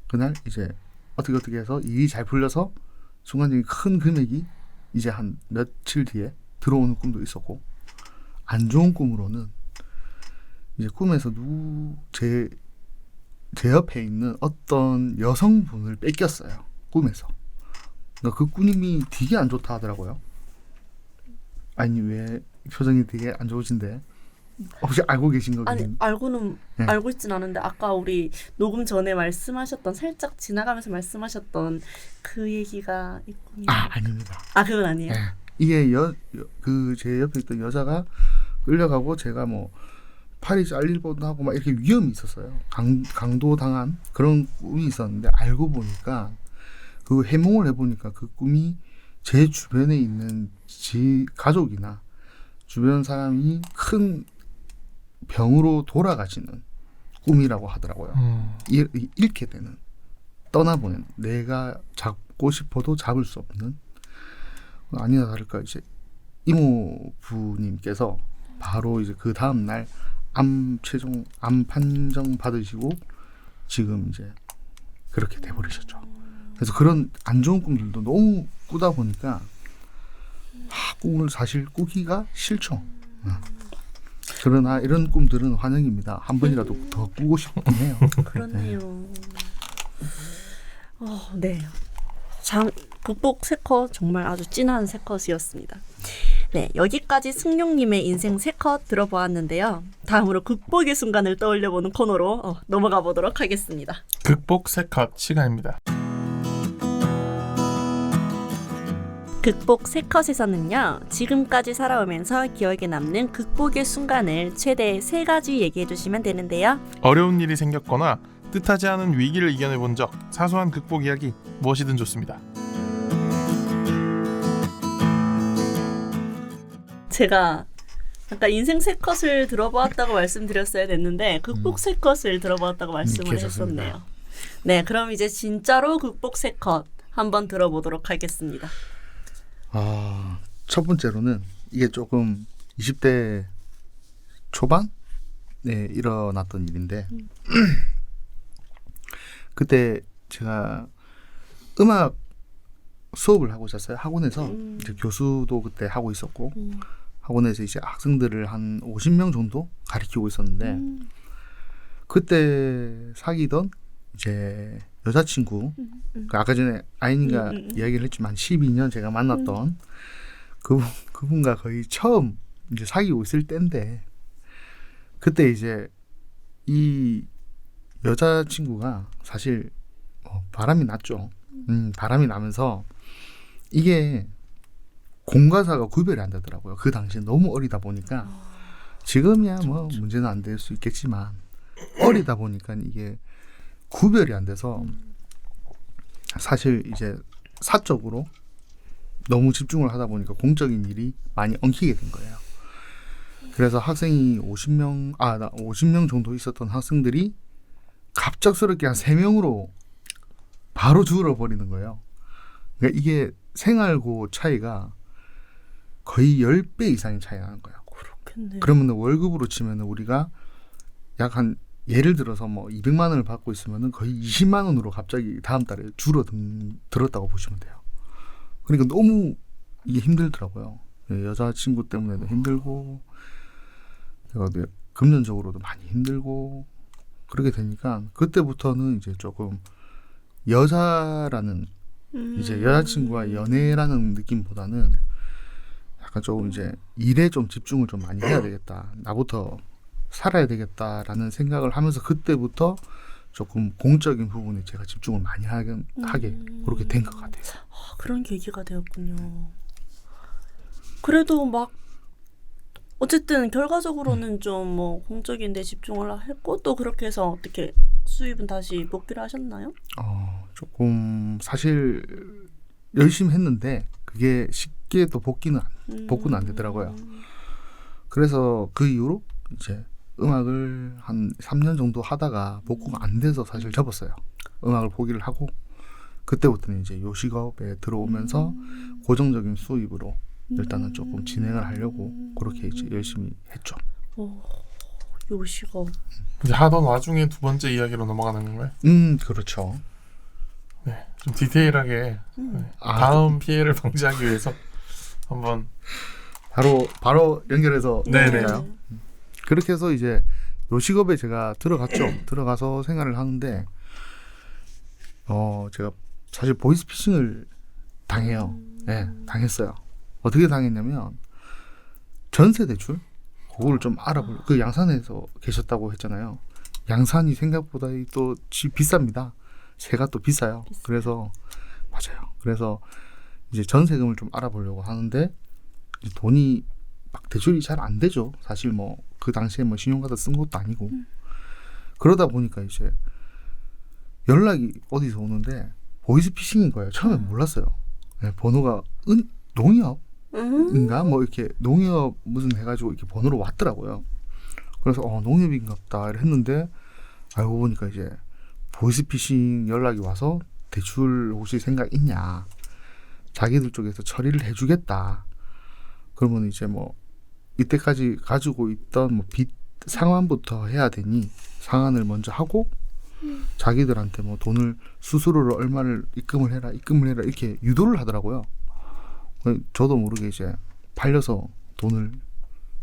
C: 그날 이제 어떻게 해서 일이 잘 풀려서 순간적인 큰 금액이 이제 한 며칠 뒤에 들어오는 꿈도 있었고, 안 좋은 꿈으로는 이제 꿈에서 제 옆에 있는 어떤 여성분을 뺏겼어요. 꿈에서. 그러니까 그 꿈이 되게 안 좋다 하더라고요. 아니 왜 표정이 되게 안 좋으신데? 혹시 알고 계신 거긴?
B: 아니 알고는
C: 네.
B: 알고 있진 않은데 아까 우리 녹음 전에 말씀하셨던 살짝 지나가면서 말씀하셨던 그 얘기가 있군요.
C: 아닙니다.
B: 아 그건 아니에요.
C: 네. 이게 그 제 옆에 있던 여자가 끌려가고 제가 뭐 팔이 잘릴 뻔도 하고 막 이렇게 위험이 있었어요. 강도 당한 그런 꿈이 있었는데 알고 보니까 그 해몽을 해보니까 그 꿈이 제 주변에 있는 가족이나 주변 사람이 큰 병으로 돌아가시는 꿈이라고 하더라고요. 잃게 되는, 떠나보내는, 내가 잡고 싶어도 잡을 수 없는. 아니나 다를까 이제 이모부님께서 바로 이제 그 다음 날 암 판정 받으시고 지금 이제 그렇게 돼버리셨죠. 그래서 그런 안 좋은 꿈들도 너무 꾸다 보니까 꿈을 사실 꾸기가 싫죠. 그러나 이런 꿈들은 환영입니다. 한 번이라도 더 꾸고 싶긴 해요.
B: 그렇네요. 네. 극복 세컷 정말 아주 진한 세컷이었습니다. 네, 여기까지 승용님의 인생 세컷 들어보았는데요. 다음으로 극복의 순간을 떠올려보는 코너로 넘어가 보도록 하겠습니다.
A: 극복 세컷 시간입니다.
B: 극복 세컷에서는요, 지금까지 살아오면서 기억에 남는 극복의 순간을 최대 3가지 얘기해 주시면 되는데요.
A: 어려운 일이 생겼거나 뜻하지 않은 위기를 이겨내본 적, 사소한 극복 이야기 무엇이든 좋습니다.
B: 제가 아까 인생 세컷을 들어보았다고 말씀드렸어야 됐는데 극복 세컷을 들어보았다고 말씀을 했었네요. 네, 그럼 이제 진짜로 극복 세컷 한번 들어보도록 하겠습니다.
C: 첫 번째로는 이게 조금 20대 초반에 일어났던 일인데 그때 제가 음악 수업을 하고 있었어요. 학원에서 이제 교수도 그때 하고 있었고 학원에서 이제 학생들을 한 50명 정도 가르치고 있었는데 그때 사귀던 이제 여자친구 아까 전에 아이니가 이야기를 했지만 12년 제가 만났던 그분과 거의 처음 이제 사귀고 있을 때인데 그때 이제 이 여자친구가 사실 바람이 났죠. 바람이 나면서 이게 공과사가 구별이 안 되더라고요. 그 당시에 너무 어리다 보니까 지금이야 뭐 문제는 안 될 수 있겠지만 어리다 보니까 이게 구별이 안 돼서 사실 이제 사적으로 너무 집중을 하다 보니까 공적인 일이 많이 엉키게 된 거예요. 그래서 학생이 50명 정도 있었던 학생들이 갑작스럽게 한 3명으로 바로 줄어버리는 거예요. 그러니까 이게 생활고 차이가 거의 10배 이상의 차이가 나는 거예요.
B: 그렇겠네.
C: 그러면 월급으로 치면 우리가 약 한 예를 들어서 뭐 200만 원을 받고 있으면 거의 20만 원으로 갑자기 다음 달에 줄어들었다고 보시면 돼요. 그러니까 너무 이게 힘들더라고요. 여자친구 때문에도 힘들고 금전적으로도 많이 힘들고 그렇게 되니까 그때부터는 이제 조금 여자라는 이제 여자친구와 연애라는 느낌보다는 약간 조금 이제 일에 좀 집중을 좀 많이 해야 되겠다. 나부터 살아야 되겠다라는 생각을 하면서 그때부터 조금 공적인 부분에 제가 집중을 많이 하게 그렇게 된 것 같아요.
B: 아, 그런 계기가 되었군요. 그래도 막 어쨌든 결과적으로는 좀 뭐 공적인 데 집중을 했고 또 그렇게 해서 어떻게 수입은 다시 복귀를 하셨나요?
C: 조금 사실 열심히 했는데 그게 쉽게 또 복구는 안 되더라고요. 그래서 그 이후로 이제 음악을 한 3년 정도 하다가 복구가 안 돼서 사실 접었어요. 음악을 포기를 하고 그때부터는 이제 요식업에 들어오면서 고정적인 수입으로 일단은 조금 진행을 하려고 그렇게 이제 열심히 했죠.
B: 요식업.
A: 이제 하던 와중에 두 번째 이야기로 넘어가는 건가요?
C: 그렇죠.
A: 네, 좀 디테일하게 다음 피해를 방지하기 위해서 한번
C: 바로 연결해서
A: 네네.
C: 그렇게 해서 이제 요식업에 제가 들어갔죠. 들어가서 생활을 하는데 제가 사실 보이스피싱을 당해요. 네, 당했어요. 어떻게 당했냐면 전세 대출 그거를 좀 알아볼 그 양산에서 계셨다고 했잖아요. 양산이 생각보다 또 비쌉니다. 세가 또 비싸요. 그래서 맞아요. 그래서 이제 전세금을 좀 알아보려고 하는데 이제 돈이 막 대출이 잘 안 되죠. 사실 뭐 그 당시에 뭐 신용카드 쓴 것도 아니고 그러다 보니까 이제 연락이 어디서 오는데 보이스피싱인 거예요. 처음에 몰랐어요. 네, 번호가 농협인가 뭐 이렇게 농협 무슨 해가지고 이렇게 번호로 왔더라고요. 그래서 농협인갑다 했는데 알고 보니까 이제 보이스피싱 연락이 와서 대출 혹시 생각 있냐, 자기들 쪽에서 처리를 해주겠다. 그러면 이제 뭐 이때까지 가지고 있던 뭐 빚 상환부터 해야 되니 상환을 먼저 하고 자기들한테 뭐 돈을 수수료를 얼마를 입금을 해라 이렇게 유도를 하더라고요. 저도 모르게 이제 팔려서 돈을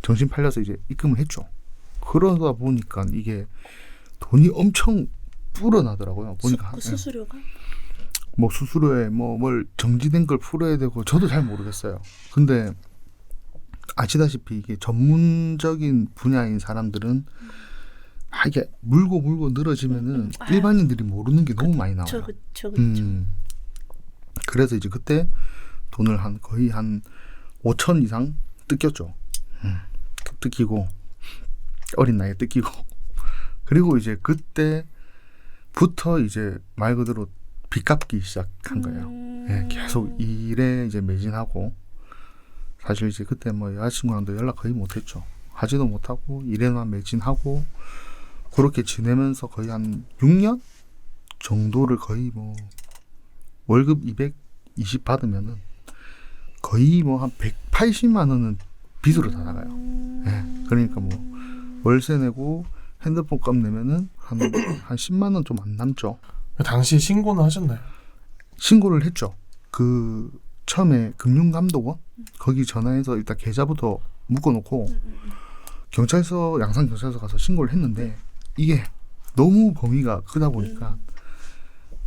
C: 정신 팔려서 이제 입금을 했죠. 그러다 보니까 이게 돈이 엄청 불어나더라고요. 보니까
B: 수수료가?
C: 뭐 수수료에 뭘 정지된 걸 풀어야 되고 저도 잘 모르겠어요. 근데 아시다시피 이게 전문적인 분야인 사람들은 이게 물고 늘어지면은 일반인들이 모르는 게 너무 많이 나와요.
B: 그쵸.
C: 그래서 이제 그때 돈을 거의 한 5천 이상 뜯겼죠. 뜯기고 어린 나이에 뜯기고 그리고 이제 그때부터 이제 말 그대로 빚 갚기 시작한 거예요. 네, 계속 일에 이제 매진하고 사실 이제 그때 뭐 여자친구랑도 연락 거의 못했죠. 하지도 못하고 일에만 매진하고 그렇게 지내면서 거의 한 6년 정도를 거의 뭐 월급 220 받으면은 거의 뭐 한 180만 원은 빚으로 다 나가요. 네, 그러니까 뭐 월세 내고 핸드폰 값 내면은 한 10만 원 좀 안 남죠.
A: 당시 신고는 하셨나요?
C: 신고를 했죠. 처음에 금융감독원 거기 전화해서 일단 계좌부터 묶어놓고 양산 경찰서 가서 신고를 했는데 이게 너무 범위가 크다 보니까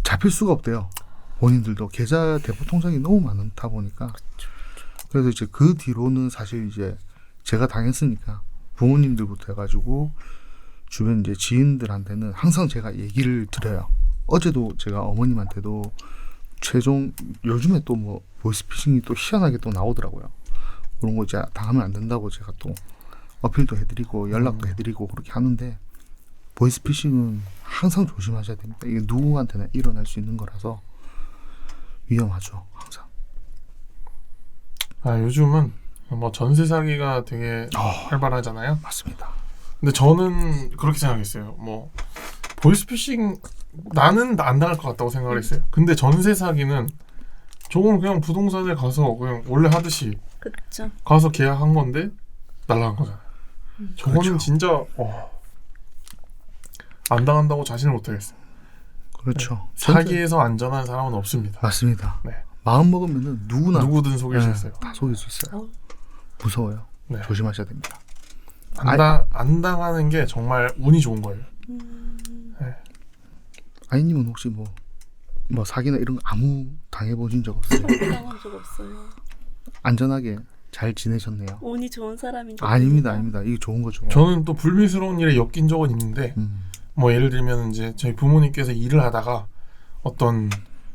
C: 잡힐 수가 없대요. 본인들도 계좌 대포 통장이 너무 많다 보니까 그래서 이제 그 뒤로는 사실 이제 제가 당했으니까 부모님들부터 해가지고 주변 이제 지인들한테는 항상 제가 얘기를 드려요. 어제도 제가 어머님한테도 요즘에 또 뭐 보이스피싱이 또 희한하게 또 나오더라고요. 그런 거 이제 당하면 안 된다고 제가 또 어필도 해드리고 연락도 해드리고 그렇게 하는데 보이스피싱은 항상 조심하셔야 됩니다. 이게 누구한테나 일어날 수 있는 거라서 위험하죠. 항상.
A: 요즘은 뭐 전세 사기가 되게 활발하잖아요.
C: 맞습니다.
A: 근데 저는 그렇게 생각했어요. 뭐 보이스피싱 나는 안 당할 것 같다고 생각을 했어요. 근데 전세 사기는 저거는 그냥 부동산에 가서 그냥 원래 하듯이
B: 그쵸.
A: 가서 계약한 건데 날라간 거잖아요. 저거는
C: 그렇죠.
A: 진짜 안 당한다고 자신을 못하겠어요.
C: 그렇죠.
A: 네. 사기에서 안전한 사람은 없습니다.
C: 맞습니다.
A: 네.
C: 마음 먹으면은 누구든
A: 속일 수 있어요.
C: 다 속일 수 있어요. 무서워요.
A: 네.
C: 조심하셔야 됩니다.
A: 안 당하는 게 정말 운이 좋은 거예요. 네.
C: 아이님은 혹시 뭐 사기나 이런 거 아무 당해보신 적 없어요?
B: 당한 적 없어요.
C: 안전하게 잘 지내셨네요.
B: 운이 좋은 사람인 것
C: 아닙니다. 이게 좋은 거죠.
A: 저는 또 불미스러운 일에 엮인 적은 있는데 뭐 예를 들면 이제 저희 부모님께서 일을 하다가 어떤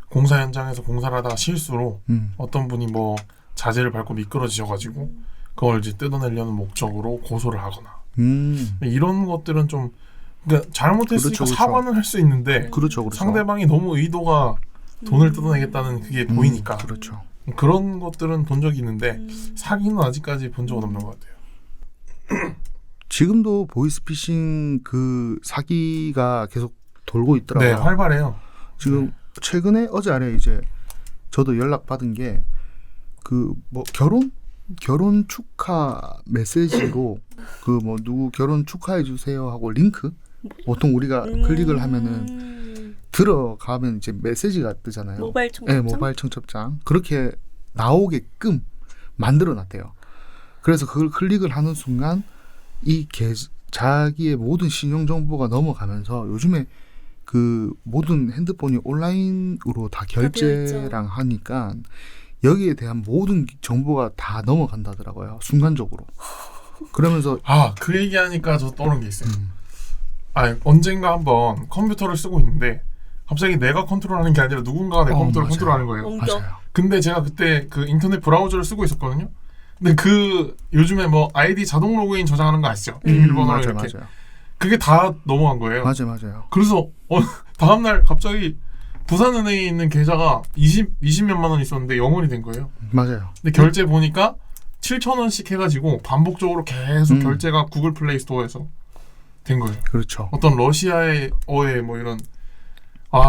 A: 공사 현장에서 공사를 하다가 실수로 어떤 분이 뭐 자재를 밟고 미끄러지셔가지고 그걸 이제 뜯어내려는 목적으로 고소를 하거나 이런 것들은 좀 그러니까 잘못했으니까
C: 그렇죠.
A: 사과는 할 수 있는데
C: 그렇죠.
A: 상대방이 너무 의도가 돈을 뜯어내겠다는 그게 보이니까
C: 그렇죠.
A: 그런 것들은 본 적이 있는데 사기는 아직까지 본 적은 없는 것 같아요.
C: 지금도 보이스피싱 그 사기가 계속 돌고 있더라고요.
A: 네, 활발해요.
C: 지금 최근에 어제 아래 이제 저도 연락 받은 게 그 뭐 결혼 축하 메시지로 그 뭐 누구 결혼 축하해 주세요 하고 링크 보통 우리가 클릭을 하면은 들어가면 이제 메시지가 뜨잖아요.
B: 모바일 청첩장.
C: 네, 모바일 청첩장 그렇게 나오게끔 만들어 놨대요. 그래서 그걸 클릭을 하는 순간 자기의 모든 신용 정보가 넘어가면서 요즘에 그 모든 핸드폰이 온라인으로 다 결제랑 하니까 여기에 대한 모든 정보가 다 넘어간다더라고요. 순간적으로. 그러면서
A: 그 얘기하니까 저 떠오른 게 있어요. 언젠가 한번 컴퓨터를 쓰고 있는데 갑자기 내가 컨트롤하는 게 아니라 누군가가 내 컴퓨터를
C: 맞아요.
A: 컨트롤하는 거예요.
C: 맞아요.
A: 근데 제가 그때 그 인터넷 브라우저를 쓰고 있었거든요. 근데 그 요즘에 뭐 아이디 자동 로그인 저장하는 거 아시죠? 비밀번호를
C: 맞아요,
A: 이렇게.
C: 맞아요.
A: 그게 다 넘어간 거예요.
C: 맞아요.
A: 그래서 다음날 갑자기 부산은행에 있는 계좌가 20몇만 원 있었는데 0원이 된 거예요.
C: 맞아요.
A: 근데 결제 보니까 7,000원씩 해가지고 반복적으로 계속 결제가 구글 플레이 스토어에서 된 거예요.
C: 그렇죠.
A: 어떤 러시아어의 뭐 이런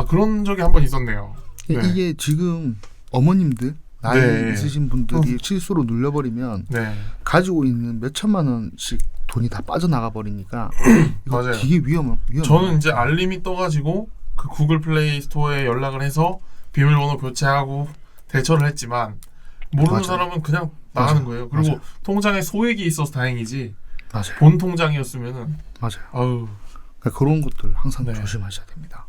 A: 그런 적이 한 번 있었네요. 네.
C: 이게 지금 어머님들 나이
A: 네.
C: 있으신 분들이 실수로 눌러버리면
A: 네.
C: 가지고 있는 몇 천만 원씩 돈이 다 빠져나가 버리니까 이거
A: 맞아요.
C: 되게 위험해요.
A: 저는 이제 알림이 떠가지고 그 구글 플레이 스토어에 연락을 해서 비밀번호 교체하고 대처를 했지만 모르는
C: 맞아요.
A: 사람은 그냥 나가는 거예요. 그리고
C: 맞아요.
A: 통장에 소액이 있어서 다행이지
C: 맞아요.
A: 본 통장이었으면은
C: 맞아요. 그러니까 그런 것들 항상
A: 네.
C: 조심하셔야 됩니다.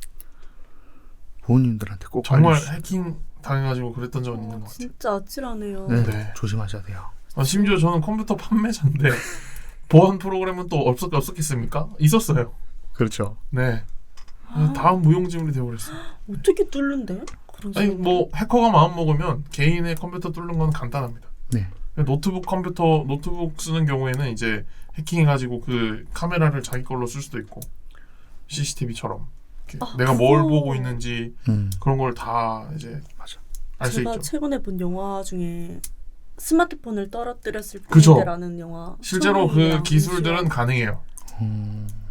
C: 부모님들한테 꼭
A: 정말
C: 알려주세요.
A: 해킹 당해가지고 그랬던 적은 있는 것 같아요.
B: 진짜 아찔하네요.
C: 네,
A: 네.
C: 조심하셔야 돼요.
A: 심지어 저는 컴퓨터 판매자인데 보안 프로그램은 또 없었겠습니까? 있었어요.
C: 그렇죠.
A: 네. 다음 무용지물이 되어버렸어요.
B: 어떻게 뚫는데? 그런
A: 아니
B: 사람이?
A: 뭐 해커가 마음 먹으면 개인의 컴퓨터 뚫는 건 간단합니다.
C: 네.
A: 노트북 쓰는 경우에는 이제 해킹해가지고 그 카메라를 자기 걸로 쓸 수도 있고 CCTV처럼 내가 뭘 보고 있는지 그런 걸 다 이제 알 수
B: 제가
A: 있죠.
B: 최근에 본 영화 중에 스마트폰을 떨어뜨렸을
A: 그죠.
B: 뿐이라는 영화.
A: 실제로 그
B: 손흥민이랑
A: 기술들은
B: 윤수아.
A: 가능해요.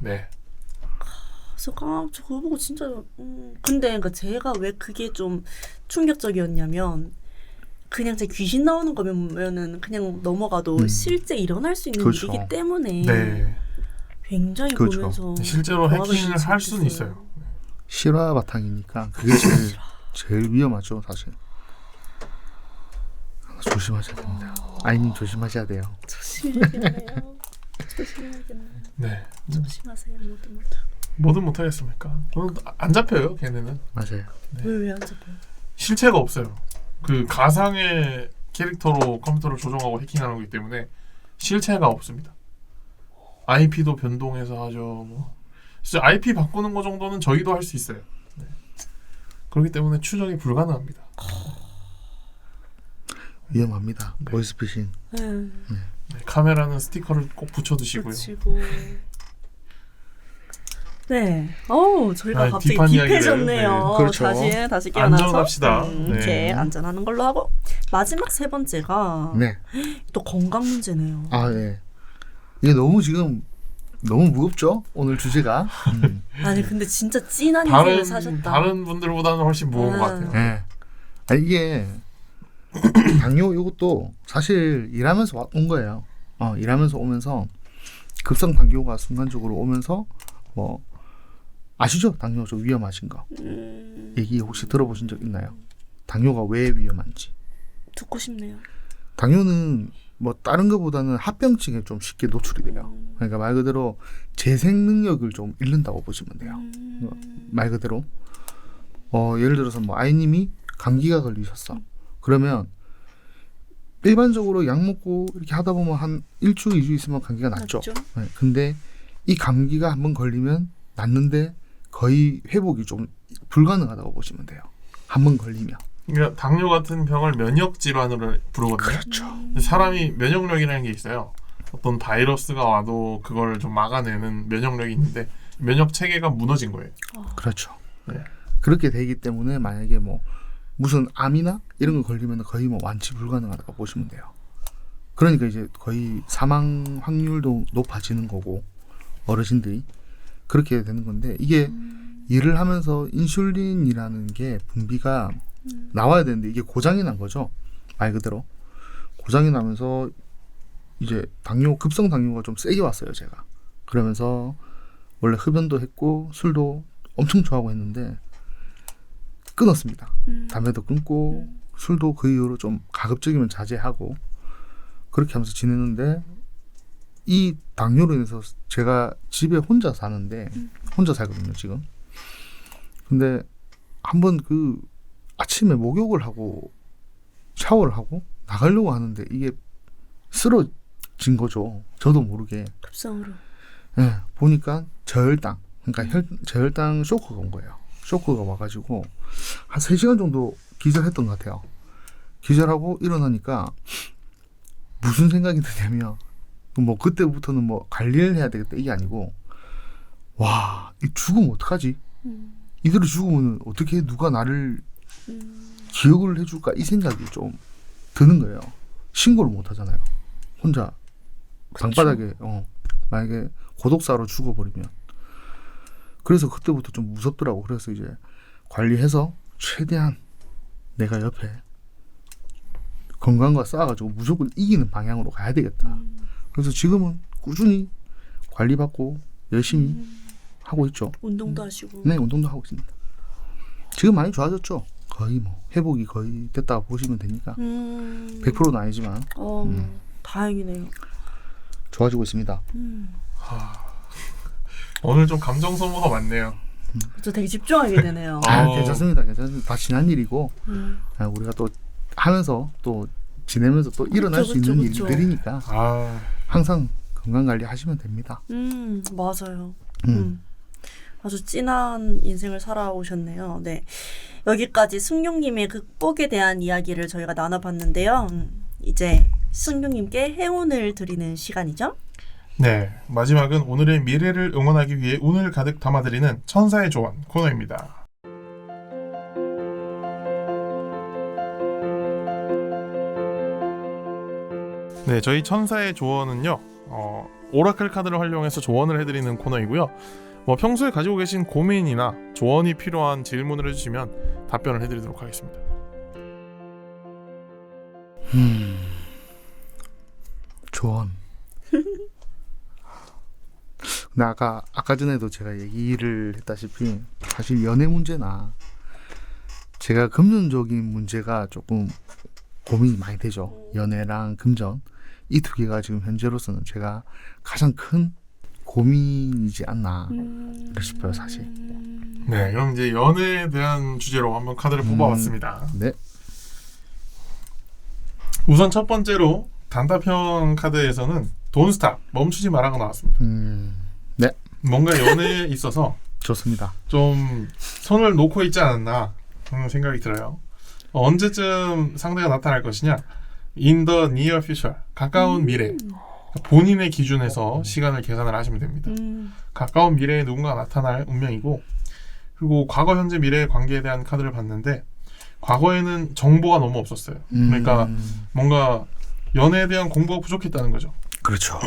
A: 네.
B: 그래서 저 그거 보고 진짜 근데 그러니까 제가 왜 그게 좀 충격적이었냐면 그냥 제 귀신 나오는 거면은 그냥 넘어가도 실제 일어날 수 있는
C: 그렇죠.
B: 일이기 때문에
A: 네.
B: 굉장히
C: 그렇죠.
B: 보면서
A: 실제로
B: 경악을
A: 해킹을 할 수는
B: 느꼈어요.
A: 있어요.
C: 실화 바탕이니까 그게 제일 위험하죠, 사실. 조심하셔야 됩니다. 아이님 조심하셔야 돼요.
B: 조심해야겠네요. 조심해야겠네요.
A: 네.
B: 조심하세요, 모두.
A: 뭐든 못하겠습니까? 그건 안 잡혀요, 걔네는.
C: 맞아요.
B: 왜 안 잡아요?
A: 실체가 없어요. 그 가상의 캐릭터로 컴퓨터를 조종하고 해킹하는 거기 때문에 실체가 없습니다. IP도 변동해서 하죠. 뭐. 진짜 IP 바꾸는 거 정도는 저희도 할 수 있어요. 네. 그렇기 때문에 추적이 불가능합니다.
C: 위험합니다.
A: 네.
C: 보이스피싱.
A: 네, 카메라는 스티커를 꼭 붙여두시고요.
B: 붙이고. 네. 저희가 갑자기
A: 딥한 이야기를,
B: 딥해졌네요.
A: 네.
C: 그렇죠.
B: 다시 깨어나서
A: 안전합시다. 네.
B: 이렇게 안전하는 걸로 하고 마지막 세 번째가
C: 네.
B: 또 건강 문제네요.
C: 네. 이게 너무 무겁죠? 오늘 주제가.
B: 아니 근데 진짜 찐한 인생을 사셨다.
A: 다른 분들보다는 훨씬 무거운 것 같아요.
C: 네. 이게 당뇨 이것도 사실 일하면서 온 거예요. 일하면서 오면서 급성 당뇨가 순간적으로 오면서 뭐 아시죠? 당뇨 좀 위험하신 거. 얘기 혹시 들어보신 적 있나요? 당뇨가 왜 위험한지.
B: 듣고 싶네요.
C: 당뇨는 뭐 다른 것보다는 합병증에 좀 쉽게 노출이 돼요. 그러니까 말 그대로 재생 능력을 좀 잃는다고 보시면 돼요. 말 그대로 예를 들어서 뭐 아이님이 감기가 걸리셨어. 그러면 일반적으로 약 먹고 이렇게 하다 보면 한 1주, 2주 있으면 감기가 낫죠.
B: 맞죠?
C: 네, 근데 이 감기가 한번 걸리면 났는데 거의 회복이 좀 불가능하다고 보시면 돼요. 한 번 걸리면.
A: 그러니까 당뇨 같은 병을 면역 질환으로 부르거든요.
C: 그렇죠.
A: 사람이 면역력이라는 게 있어요. 어떤 바이러스가 와도 그걸 좀 막아내는 면역력이 있는데 면역 체계가 무너진 거예요.
C: 그렇죠.
A: 네.
C: 그렇게 되기 때문에 만약에 뭐 무슨 암이나 이런 거 걸리면 거의 뭐 완치 불가능하다고 보시면 돼요. 그러니까 이제 거의 사망 확률도 높아지는 거고 어르신들이 그렇게 되는 건데 이게 일을 하면서 인슐린이라는 게 분비가 나와야 되는데 이게 고장이 난 거죠. 말 그대로 고장이 나면서 이제 급성 당뇨가 좀 세게 왔어요. 제가 그러면서 원래 흡연도 했고 술도 엄청 좋아하고 했는데 끊었습니다. 담배도 끊고 술도 그 이후로 좀 가급적이면 자제하고 그렇게 하면서 지내는데 이 당뇨로 인해서 제가 집에 혼자 사는데 혼자 살거든요 지금. 근데 한번 그 아침에 목욕을 하고 샤워를 하고 나가려고 하는데 이게 쓰러진 거죠. 저도 모르게.
B: 급성으로.
C: 네, 보니까 저혈당, 그러니까 저혈당 쇼크가 온 거예요. 쇼크가 와가지고 한 3시간 정도 기절했던 것 같아요. 기절하고 일어나니까 무슨 생각이 드냐면 뭐 그때부터는 뭐 관리를 해야 되겠다 이게 아니고 와, 이 죽으면 어떡하지? 이대로 죽으면 어떻게 누가 나를 기억을 해줄까 이 생각이 좀 드는 거예요. 신고를 못 하잖아요. 혼자 방바닥에 만약에 고독사로 죽어버리면. 그래서 그때부터 좀 무섭더라고. 그래서 이제 관리해서 최대한 내가 옆에 건강과 싸워가지고 무조건 이기는 방향으로 가야 되겠다. 그래서 지금은 꾸준히 관리받고 열심히 하고 있죠.
B: 운동도 하시고.
C: 네, 운동도 하고 있습니다. 지금 많이 좋아졌죠. 거의 뭐 회복이 거의 됐다고 보시면 되니까 100%는 아니지만
B: 다행이네요.
C: 좋아지고 있습니다.
A: 오늘 좀 감정 소모가 많네요.
B: 저 되게 집중하게 되네요.
C: 괜찮습니다. 다 지난 일이고 우리가 또 하면서 또 지내면서 또 일어날 수 있는 일들이니까 항상 건강관리 하시면 됩니다.
B: 맞아요. 아주 진한 인생을 살아오셨네요. 네, 여기까지 승용님의 극복에 대한 이야기를 저희가 나눠봤는데요. 이제 승용님께 행운을 드리는 시간이죠.
A: 네, 마지막은 오늘의 미래를 응원하기 위해 운을 가득 담아드리는 천사의 조언 코너입니다. 네, 저희 천사의 조언은요, 오라클 카드를 활용해서 조언을 해드리는 코너이고요. 뭐 평소에 가지고 계신 고민이나 조언이 필요한 질문을 해주시면 답변을 해드리도록 하겠습니다.
C: 조언. 근데 아까 전에도 제가 얘기를 했다시피 사실 연애 문제나 제가 금전적인 문제가 조금 고민이 많이 되죠. 연애랑 금전 이 두 개가 지금 현재로서는 제가 가장 큰 고민이지 않나 싶어요, 사실.
A: 네, 그럼 이제 연애에 대한 주제로 한번 카드를 뽑아봤습니다.
C: 네.
A: 우선 첫 번째로 단타평 카드에서는 Don't Stop, 멈추지 마라가 나왔습니다.
C: 네.
A: 뭔가 연애에 있어서
C: 좋습니다.
A: 좀 손을 놓고 있지 않았나 하는 생각이 들어요. 언제쯤 상대가 나타날 것이냐? In the near future, 가까운 미래. 본인의 기준에서 시간을 계산을 하시면 됩니다. 가까운 미래에 누군가 나타날 운명이고, 그리고 과거, 현재, 미래의 관계에 대한 카드를 봤는데 과거에는 정보가 너무 없었어요. 그러니까 뭔가 연애에 대한 공부가 부족했다는 거죠.
C: 그렇죠.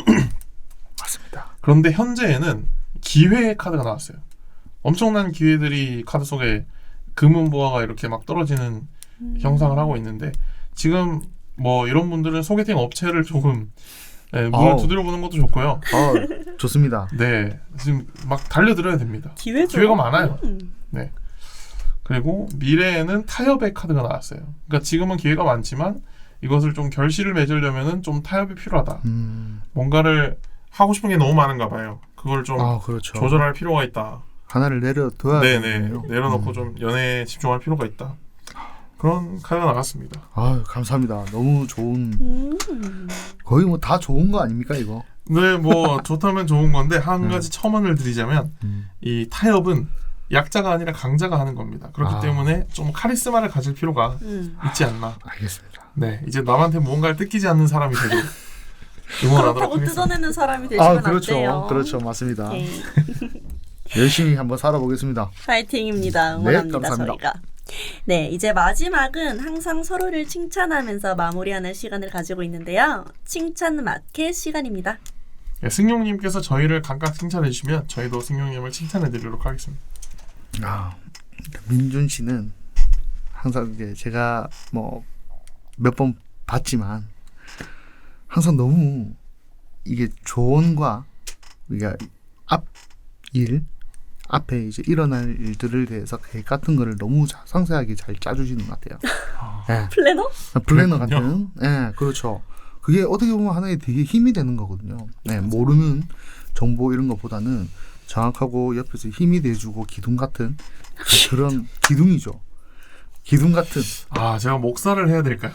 C: 맞습니다.
A: 그런데 현재에는 기회의 카드가 나왔어요. 엄청난 기회들이 카드 속에 금은보화가 이렇게 막 떨어지는 형상을 하고 있는데, 지금 뭐 이런 분들은 소개팅 업체를 조금 문을 두드려 보는 것도 좋고요.
C: 좋습니다.
A: 네, 지금 막 달려들어야 됩니다.
B: 기회죠.
A: 기회가 많아요. 네. 그리고 미래에는 타협의 카드가 나왔어요. 그러니까 지금은 기회가 많지만 이것을 좀 결실을 맺으려면은 좀 타협이 필요하다. 뭔가를 하고 싶은 게 너무 많은가 봐요. 그걸 좀
C: 그렇죠.
A: 조절할 필요가 있다.
C: 하나를 내려둬야
A: 네네. 내려놓고 좀 연애에 집중할 필요가 있다. 그런 카드가 나왔습니다.
C: 감사합니다. 너무 좋은 거의 뭐 다 좋은 거 아닙니까 이거?
A: 네, 뭐 좋다면 좋은 건데 한 가지 첨언을 드리자면 이 타협은 약자가 아니라 강자가 하는 겁니다. 그렇기 때문에 좀 카리스마를 가질 필요가 있지 않나.
C: 알겠습니다.
A: 네, 이제 남한테 무언가를 뜯기지 않는 사람이 되고 응원하도록
B: 그렇다고
A: 하겠습니다.
B: 뜯어내는 사람이 되시면
C: 그렇죠.
B: 안 돼요.
C: 그렇죠. 맞습니다.
B: 네.
C: 열심히 한번 살아보겠습니다.
B: 파이팅입니다. 응원합니다.
C: 감사합니다.
B: 저희가. 네, 이제 마지막은 항상 서로를 칭찬하면서 마무리하는 시간을 가지고 있는데요. 칭찬 마켓 시간입니다.
A: 네, 승용님께서 저희를 각각 칭찬해 주시면 저희도 승용님을 칭찬해 드리도록 하겠습니다.
C: 민준 씨는 항상 이제 제가 뭐 몇 번 봤지만 항상 너무 이게 조언과 우리가 앞에 이제 일어날 일들을 대해서 계획 같은 거를 너무 상세하게 잘 짜주시는 것 같아요. 네.
B: 플래너?
C: 플래너 같은. 네, 그렇죠. 그게 어떻게 보면 하나의 되게 힘이 되는 거거든요. 네, 모르는 정보 이런 것보다는 정확하고 옆에서 힘이 돼주고 기둥 같은 그런 기둥이죠. 기둥 같은.
A: 제가 목사를 해야 될까요?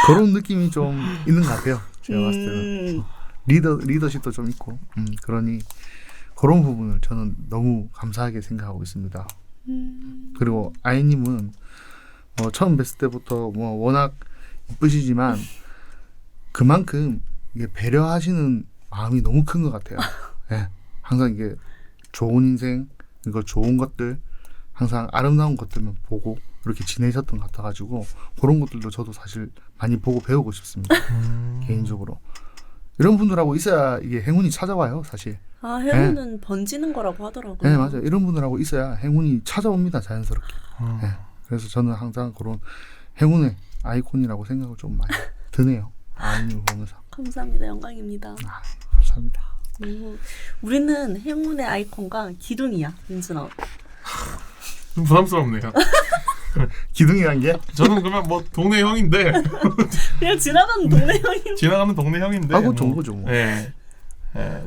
C: 그런 느낌이 좀 있는 것 같아요. 제가 봤을 때는 리더십도 좀 있고 그러니 그런 부분을 저는 너무 감사하게 생각하고 있습니다. 그리고 아이님은 처음 뵀을 때부터 뭐 워낙 이쁘시지만 그만큼 이게 배려하시는 마음이 너무 큰 것 같아요. 네. 항상 이게 좋은 인생, 이거 좋은 것들, 항상 아름다운 것들만 보고 이렇게 지내셨던 것 같아가지고 그런 것들도 저도 사실 많이 보고 배우고 싶습니다. 개인적으로. 이런 분들하고 있어야 이게 행운이 찾아와요, 사실.
B: 행운은 번지는 거라고 하더라고요.
C: 네, 맞아요. 이런 분들하고 있어야 행운이 찾아옵니다, 자연스럽게. 네. 그래서 저는 항상 그런 행운의 아이콘이라고 생각을 좀 많이 드네요. 아이님 보면서.
B: 감사합니다. 영광입니다.
C: 감사합니다.
B: 우리는 행운의 아이콘과 기둥이야, 민준아.
A: 좀 부담스럽네요.
C: 기둥이란 게?
A: 저는 그러면 뭐 동네 형인데
B: 그냥 지나가는 동네 형인.
A: 지나가는 동네 형인데
C: 하고 좋은 거죠 뭐.
A: 네.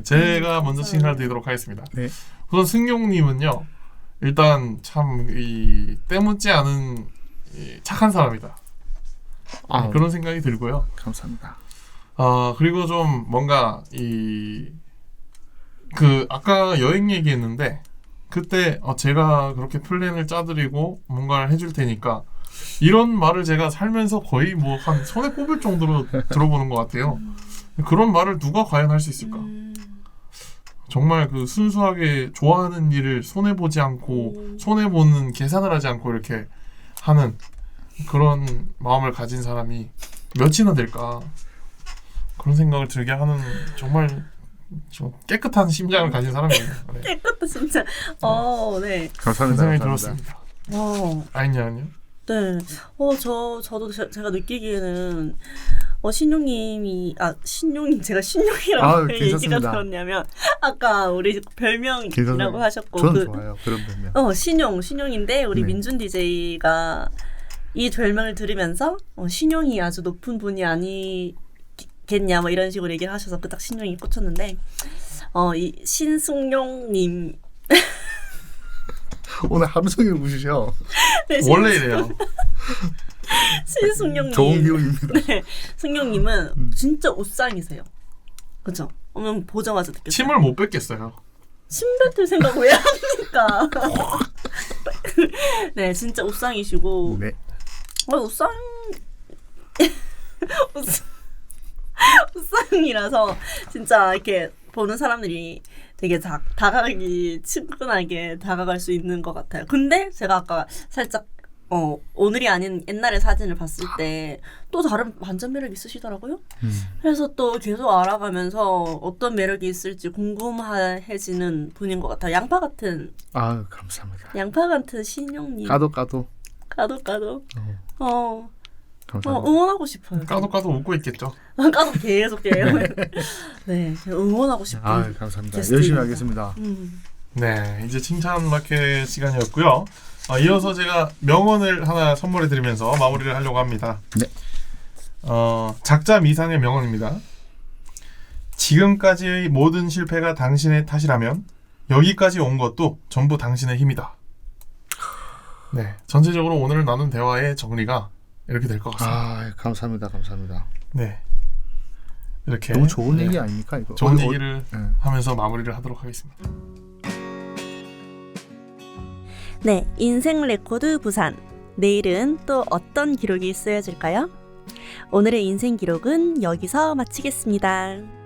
A: 제가 먼저 칭찬을 드리도록 하겠습니다.
C: 네.
A: 우선 승용님은요, 일단 참 이 때묻지 않은 착한 사람이다. 그런 생각이 들고요.
C: 감사합니다.
A: 그리고 좀 뭔가 아까 여행 얘기했는데 그때 제가 그렇게 플랜을 짜드리고 뭔가를 해줄 테니까 이런 말을 제가 살면서 거의 뭐 한 손에 꼽을 정도로 들어보는 것 같아요. 그런 말을 누가 과연 할 수 있을까? 정말 그 순수하게 좋아하는 일을 손해보지 않고 손해보는 계산을 하지 않고 이렇게 하는 그런 마음을 가진 사람이 몇이나 될까? 그런 생각을 들게 하는 정말 좀 깨끗한 심장을 가진 사람이에요. 네.
B: 깨끗한 심장. 네.
C: 감사합니다.
A: 생각이 들었습니다. 아니요.
B: 네. 저도 제가 느끼기에는 신용님이 신용님 제가 신용이라고 왜 얘기가 들었냐면 아까 우리 별명이라고 하셨고
C: 저는 좋아요. 그런 별명.
B: 신용인데 우리 민준 DJ가 이 별명을 들으면서 신용이 아주 높은 분이 아니겠냐 뭐 이런 식으로 얘기를 하셔서 딱 신용이 꽂혔는데 이 신승용님
C: 오늘 하루 종일 웃으셔.
B: 네,
A: 원래 이래요.
B: 신승용님.
C: 좋은 기운입니다.
B: 네, 승용님은 진짜 옷상이세요. 그죠? 보자마자 느꼈어요.
A: 침을 못 뱉겠어요.
B: 침 뱉을 생각 왜 합니까? 네, 진짜 옷상이시고.
C: 네.
B: 옷상이라서 진짜 이렇게 보는 사람들이 되게 다가가기 친근하게 다가갈 수 있는 것 같아요. 근데 제가 아까 살짝 오늘이 아닌 옛날의 사진을 봤을 때 또 다른 반전 매력이 있으시더라고요. 그래서 또 계속 알아가면서 어떤 매력이 있을지 궁금해지는 분인 것 같아요. 양파 같은.
C: 감사합니다.
B: 양파 같은 신용님.
C: 까도.
B: 감사합니다. 응원하고 싶어요.
A: 까도 웃고 있겠죠.
B: 까도 계속 해요. 네, 응원하고 싶어요.
C: 감사합니다. 열심히 하겠습니다.
A: 네, 이제 칭찬 마켓 시간이었고요. 이어서 제가 명언을 하나 선물해드리면서 마무리를 하려고 합니다.
C: 네.
A: 작자 미상의 명언입니다. 지금까지의 모든 실패가 당신의 탓이라면 여기까지 온 것도 전부 당신의 힘이다. 네, 전체적으로 오늘 나눈 대화의 정리가 이렇게 될 것 같습니다.
C: 감사합니다.
A: 네. 이렇게
C: 너무 좋은
A: 네,
C: 얘기 아닙니까 이거?
A: 좋은 얘기를
C: 네.
A: 하면서 마무리를 하도록 하겠습니다.
B: 네, 인생 레코드 부산. 내일은 또 어떤 기록이 쓰여질까요? 오늘의 인생 기록은 여기서 마치겠습니다.